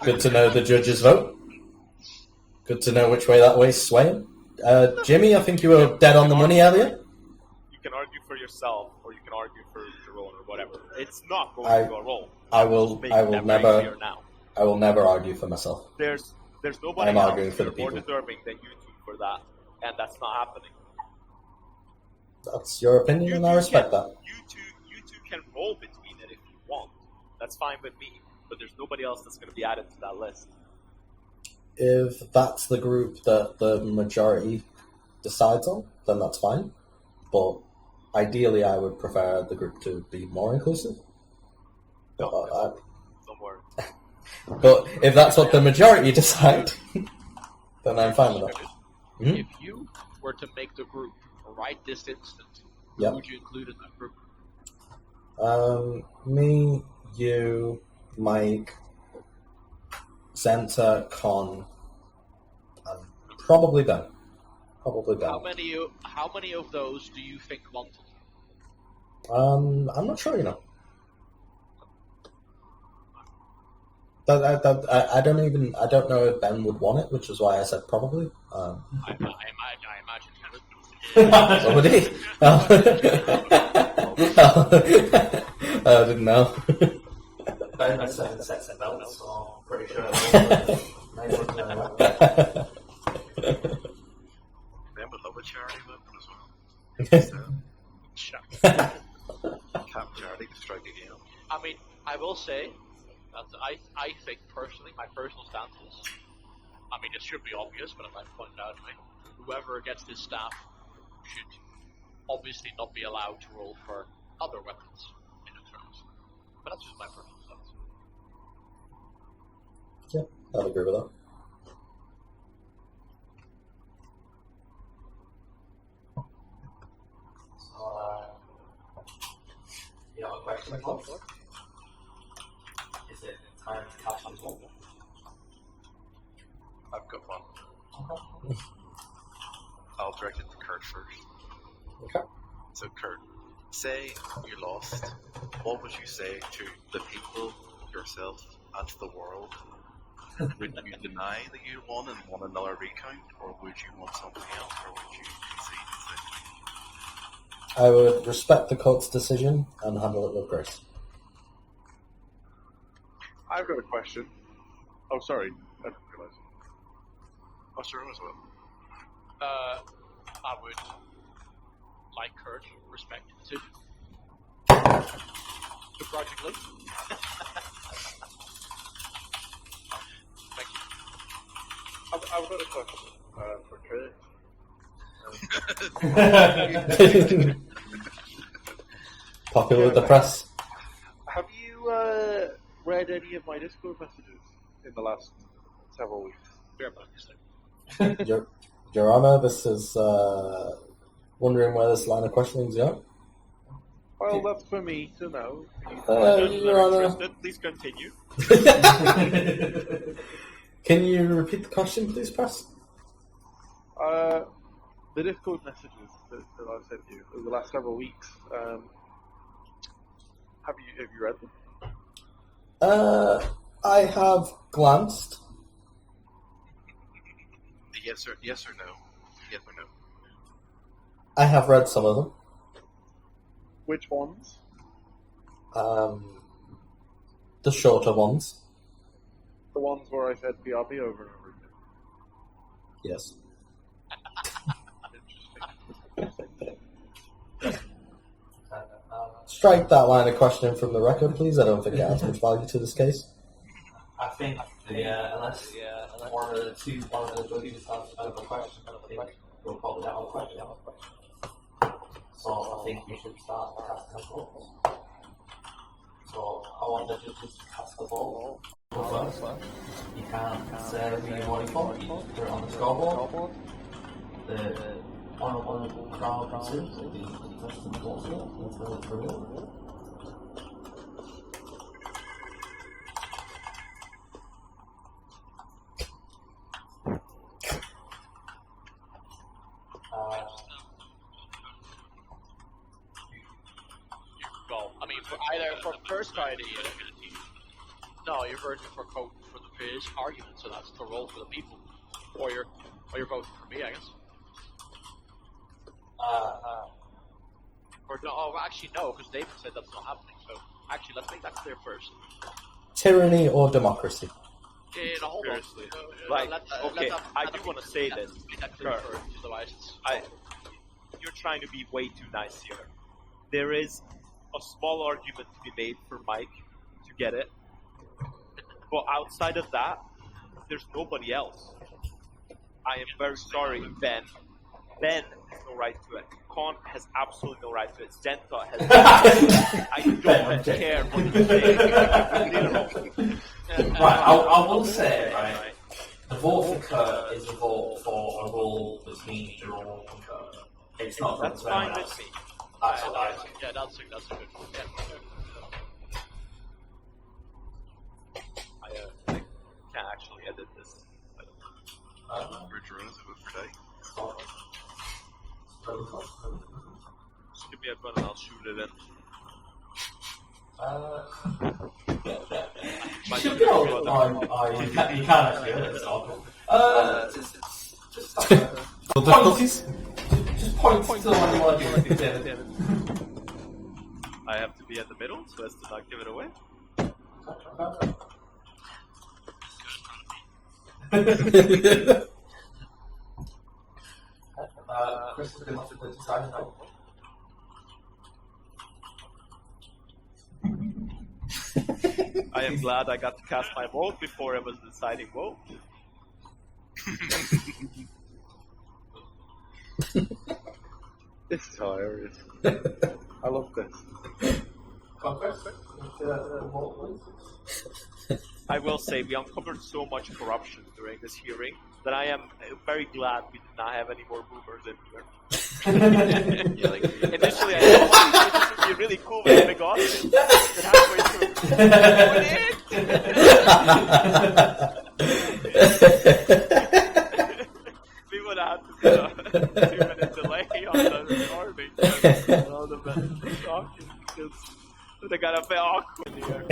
Good to know the judges vote. Good to know which way that way's swaying. Jimmy, I think you were dead on the money earlier. You can argue for yourself, or you can argue for Jerome, or whatever. It's not going I- to a roll. I will Just make I will that very never clear now. I will never argue for myself. There's nobody I'm else arguing for the more people. deserving than you two for that, and that's not happening. That's your opinion, and I respect that. You two can roll between it if you want. That's fine with me. But there's nobody else that's going to be added to that list. If that's the group that the majority decides on, then that's fine. But ideally, I would prefer the group to be more inclusive. Don't worry. But if that's what the majority decide, then I'm fine with that. If you were to make the group right this instant, who would you include in that group? Me, you, Mike, Zenta, Con, and probably Ben. Probably Ben. How many of those do you think wanted? I'm not sure, you know. I don't know if Ben would want it, which is why I said probably. I imagine he would. So would he? I didn't know. Ben has 7 sets of belts, so I'm pretty sure Ben would love a charity weapon as well. Cap charity to strike again. I mean, I will say that I think personally, my personal stance is, I mean, it should be obvious, but I might point it out to me. Whoever gets this staff should obviously not be allowed to roll for other weapons in the terms. But that's just my personal stance. Yeah, I'd agree with that. So, you have a question, folks? Is it time to cast as well? I've got one. Okay. I'll direct it to Kurt first. Okay. So, Kurt, say you lost. What would you say to the people, yourself, and to the world? Would you deny that you won and want another recount, or would you want something else, or would you concede? I would respect the court's decision and handle it with grace. I've got a question. Oh, sorry. I didn't realise. Oh, sure, as well. I would, like Kurt, respect the decision. Begrudgingly. Thank you. I've got a question for Kurt. Popular with the press. Have you read any of my Discord messages in the last several weeks? Your Honor, this is wondering where this line of questioning is going. Well, that's for me to know. Your Honor. Please continue. Can you repeat the question, please, press? The Discord messages that I've sent you over the last several weeks. Have you read them? I have glanced. Yes or no? Yes or no? I have read some of them. Which ones? The shorter ones. The ones where I said BRB over and over again. Yes. Strike that line of questioning from the record, please. I don't think it adds much value to this case. I think unless one of the judges has a question, I think we'll probably have a question. So I think we should start casting votes. So I want the judges to cast the vote. First, you can say who you voted for. You put it on the scoreboard. The honourable crowd considers the contestant votes until it's revealed. Either for first idea, no, you're voting for his argument, so that's the role for the people, or you're voting for me, I guess. Or no, actually no, because David said that's not happening. So actually, let's make that clear first. Tyranny or democracy? No, hold on. I do want to say this. Sure. Otherwise, you're trying to be way too nice here. There is a small argument to be made for Mike to get it, but outside of that, there's nobody else. I am very sorry, Ben. Ben has no right to it. Con has absolutely no right to it. Zenta has I don't care what you say. Right, I will say, right, the vote for Kurt is a vote for a role between Jerome and Kurt. It's not That's for fine anyone with else. me. That's what I think. Yeah, that's a good one. Yeah. I can't actually edit this. Bridge Rose, I vote for Die. Just give me a gun and I'll shoot it in. You should be able to. You can't actually edit it. Just point to the one you want to do. I have to be in the middle so as to not give it away. Chris is going to have to decide now. I am glad I got to cast my vote before it was the deciding vote. This is hilarious. I love this. I will say we uncovered so much corruption during this hearing that I am very glad we did not have any more boomers in here. Yeah, like, Initially, I thought this would be really cool with a big audience. But halfway through, we would have to do a 2-minute delay on the recording. All the men talking because they got a bit awkward here.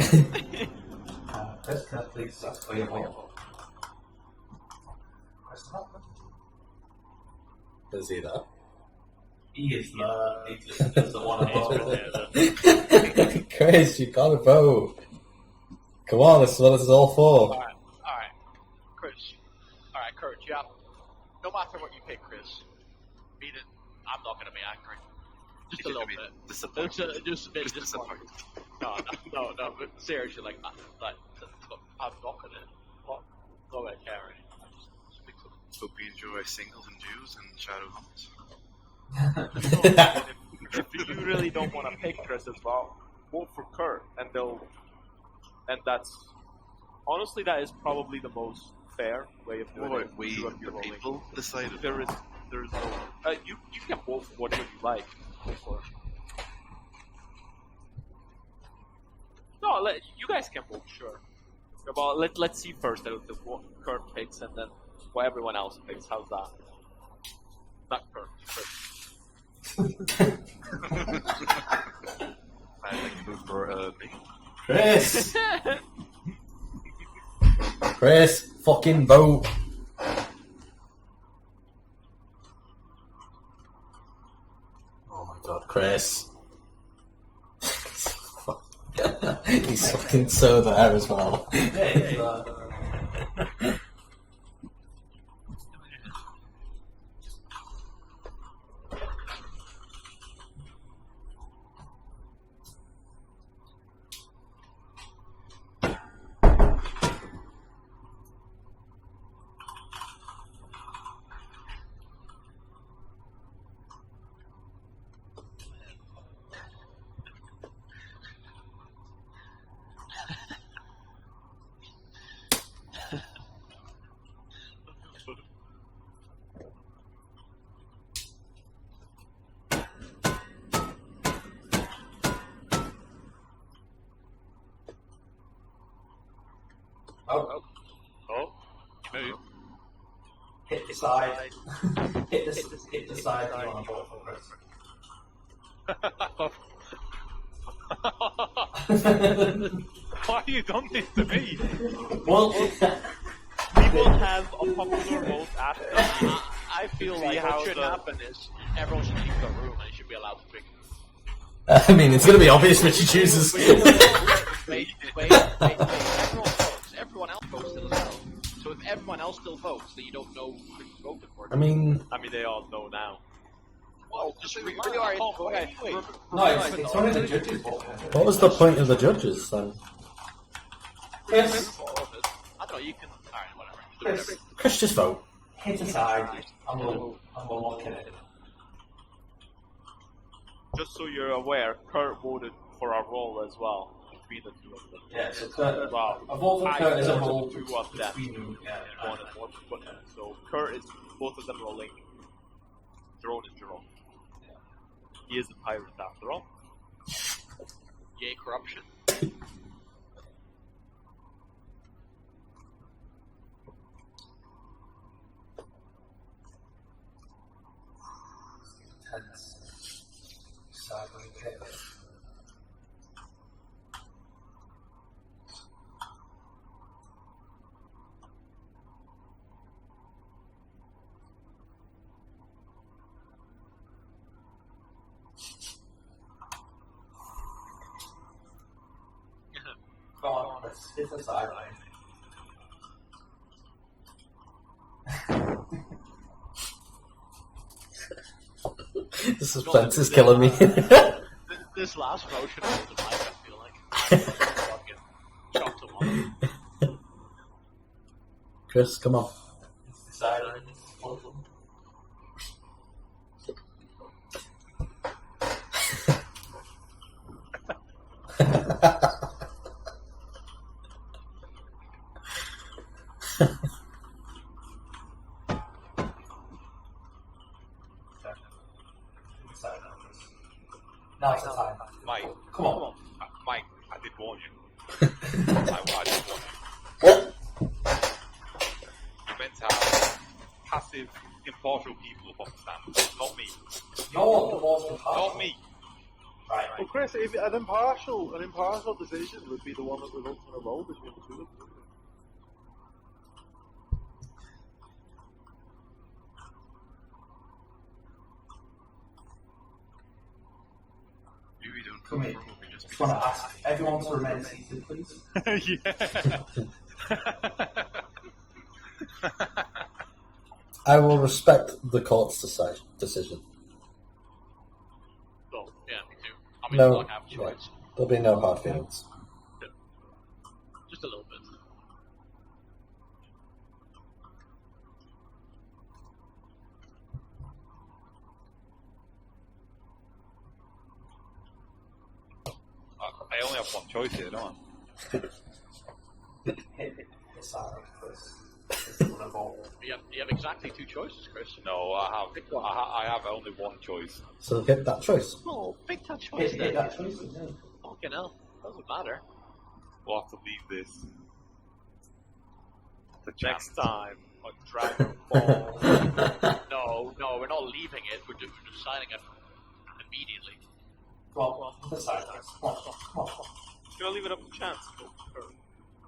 Chris, can I please ask for your vote? Is he there? He is there. He just doesn't want to vote. Chris, you gotta vote. Come on, this is what this is all for. Alright, Chris. Alright, Kurt, yeah. No matter what you pick, Chris, I'm not gonna be angry. Just a little bit. Disappointed. Just a bit disappointed. No, but seriously, like I'm not gonna, not gonna care anymore. Just pick something. Hope you enjoy Singles and Jews and Shadow Hunt. If you really don't want to pick Chris as well, vote for Kurt, and that's honestly that is probably the most fair way of doing What it. about we, Do the people, decided? There is no you can vote for whatever you like. Go for it. No, you guys can vote, sure. Well, let's see first what Kurt picks, and then what everyone else picks. How's that? Not Kurt. I'd like to vote for me. Chris! Chris, fucking vote. Oh my god, Chris. He's fucking so there as well. Oh, Move. hit decide. Hit decide if you want to vote for Chris. Why have you done this to me? Well, We will have a popular vote after. I feel See like how what should the- happen is everyone should leave the room and they should be allowed to pick. I mean, it's gonna be obvious which he chooses. Wait. Everyone else votes still as well. So if everyone else still votes, then you don't know who you voted for. I mean, They all know now. Well, just no, it's only the judges vote. what was the point of the judges then? Yes. I don't know, you can... Alright, whatever. Chris, just vote. Hit aside. I'm gonna look at it. Just so you're aware, Kurt voted for a roll as well between the two of them. Yeah, so Kurt, Well, a vote for Kurt is a roll two of them. between you. Yeah, One and one. So Kurt is both of them rolling. Jerome is Jerome. He is a pirate after all. Yay, corruption. Tense. Sideways pit. Come on, let's hit the sideline. The suspense is killing me. This last motion was the mic, I feel like. Fucking chopped him on. Chris, come on. Sideline. Now it's the time. Mike, Come on. Mike, I did warn you. I did warn you. What? You're meant to have passive, impartial people up on the stand. Not me. You're the most impartial. Not me. Right. Well, Chris, if an impartial decision would be the one that results in a roll between the two of them. Maybe don't Come here. probably just Just want to ask everyone to remain seated, please. I will respect the court's decision. Well, yeah, me too. I mean, No, I have a choice. right. There'll be no hard feelings. Just a little bit. I only have one choice here, don't I? Hit the sideline first. It's one of all. You have exactly two choices, Chris. No, I have only one choice. So get that choice. Oh, big touch choice Hit then. that choice. Yeah. Fucking hell. Doesn't matter. We'll have to leave this. The Next chance. time on Dragon Ball. No, we're not leaving it. We're just signing it immediately. Come on, hit the sideline. Come on. Just gonna leave it up to chance.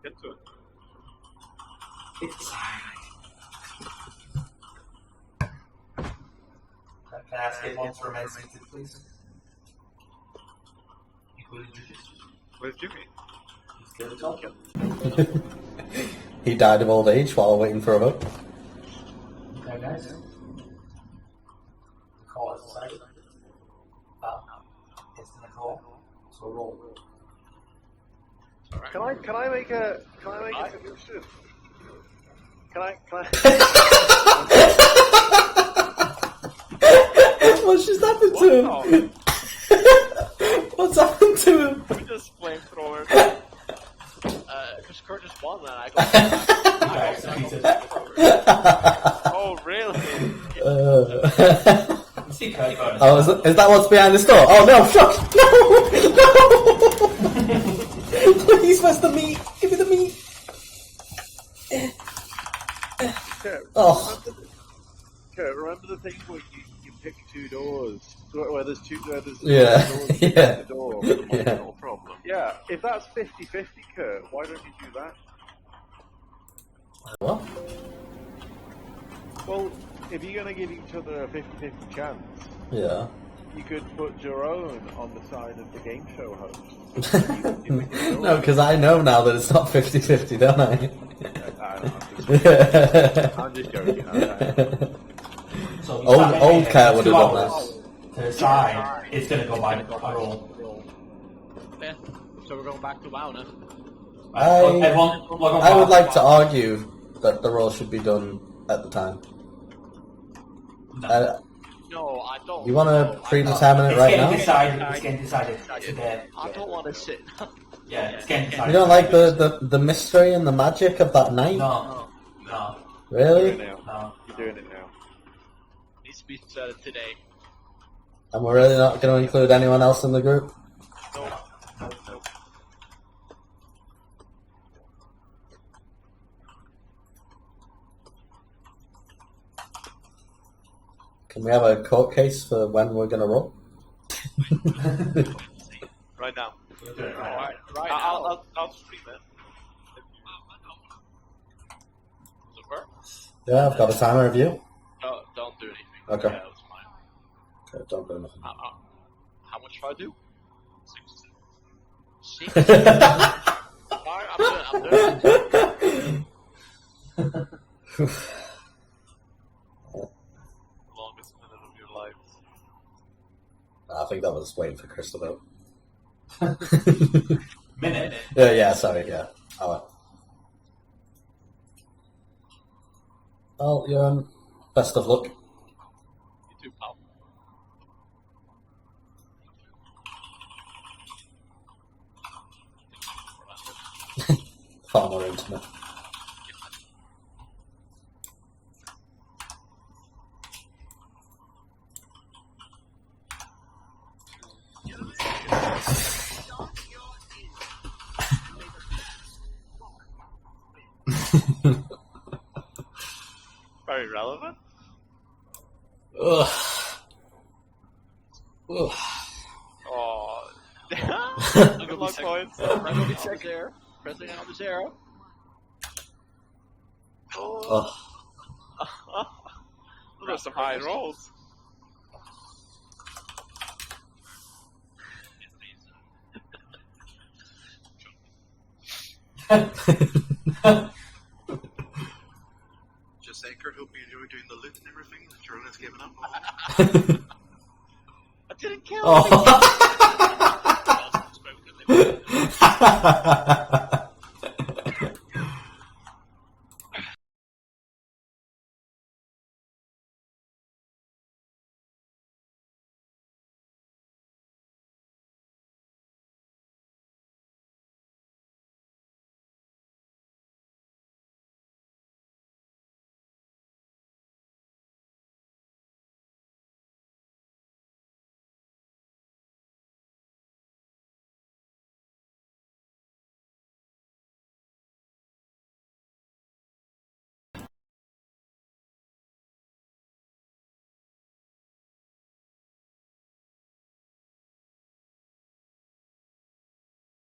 Get to it. Hit the sideline. Can I ask everyone to remain seated, please? Including judges. Where's Jimmy? He's still talking. He died of old age while waiting for a vote. Okay, guys. The call is decided. It's in the call. So roll. Can I make a suggestion? Can I? What's just happened to him? What's happened to him? We just flamethrower. Because Curtis won, and I got You got executed. Oh, really? You see Kurt going. Oh, is that what's behind this door? Oh no, fuck! No! Please, where's the meat? Give me the meat! Oh. Kurt, remember the thing where you pick two doors? Where there's Yeah. doors Yeah. the door. Yeah. No problem. Yeah, if that's 50-50, Kurt, why don't you do that? What? Well, if you're going to give each other a 50-50 chance, Yeah. you could put your own on the side of the game show host. No, because I know now that it's not 50-50, don't I? I'm just joking. So Old Cat would have done that. To decide, it's going to go by a roll. Yeah. So we're going back to WoW now. Everyone, log on I would WoW. like to argue that the roll should be done at the time? No, I don't. You want to no, predetermine it It's right getting now? decided. It's getting decided today. I don't want to sit. Yeah, it's getting decided. You don't like the mystery and the magic of that night? No. You're Really? doing it now. No. You're doing it now. Needs to be decided today. And we're really not going to include anyone else in the group? No. Can we have a court case for when we're going to roll? Right now. We'll do it right now. Right now. I'll stream it. Does it work? Yeah, I've got a timer of you. No, don't do anything. Okay. Yeah, that's fine. Okay, don't do nothing. How much do I do? 6. 6? Alright, I'm doing it. Longest minute of your life. I think that was waiting for Chris to vote. Minute. Yeah, sorry, yeah. Hour. Well, Johan, best of luck. You too, pal. Far more intimate. Very relevant. Ugh. Ugh. Oh. Good luck, points. I'm going to be checked there. Pressing out the zero. Ugh. Those are some high rolls. Just Anchor, hope you enjoy doing the loot and everything that Jordan has given up on. I didn't kill Oh.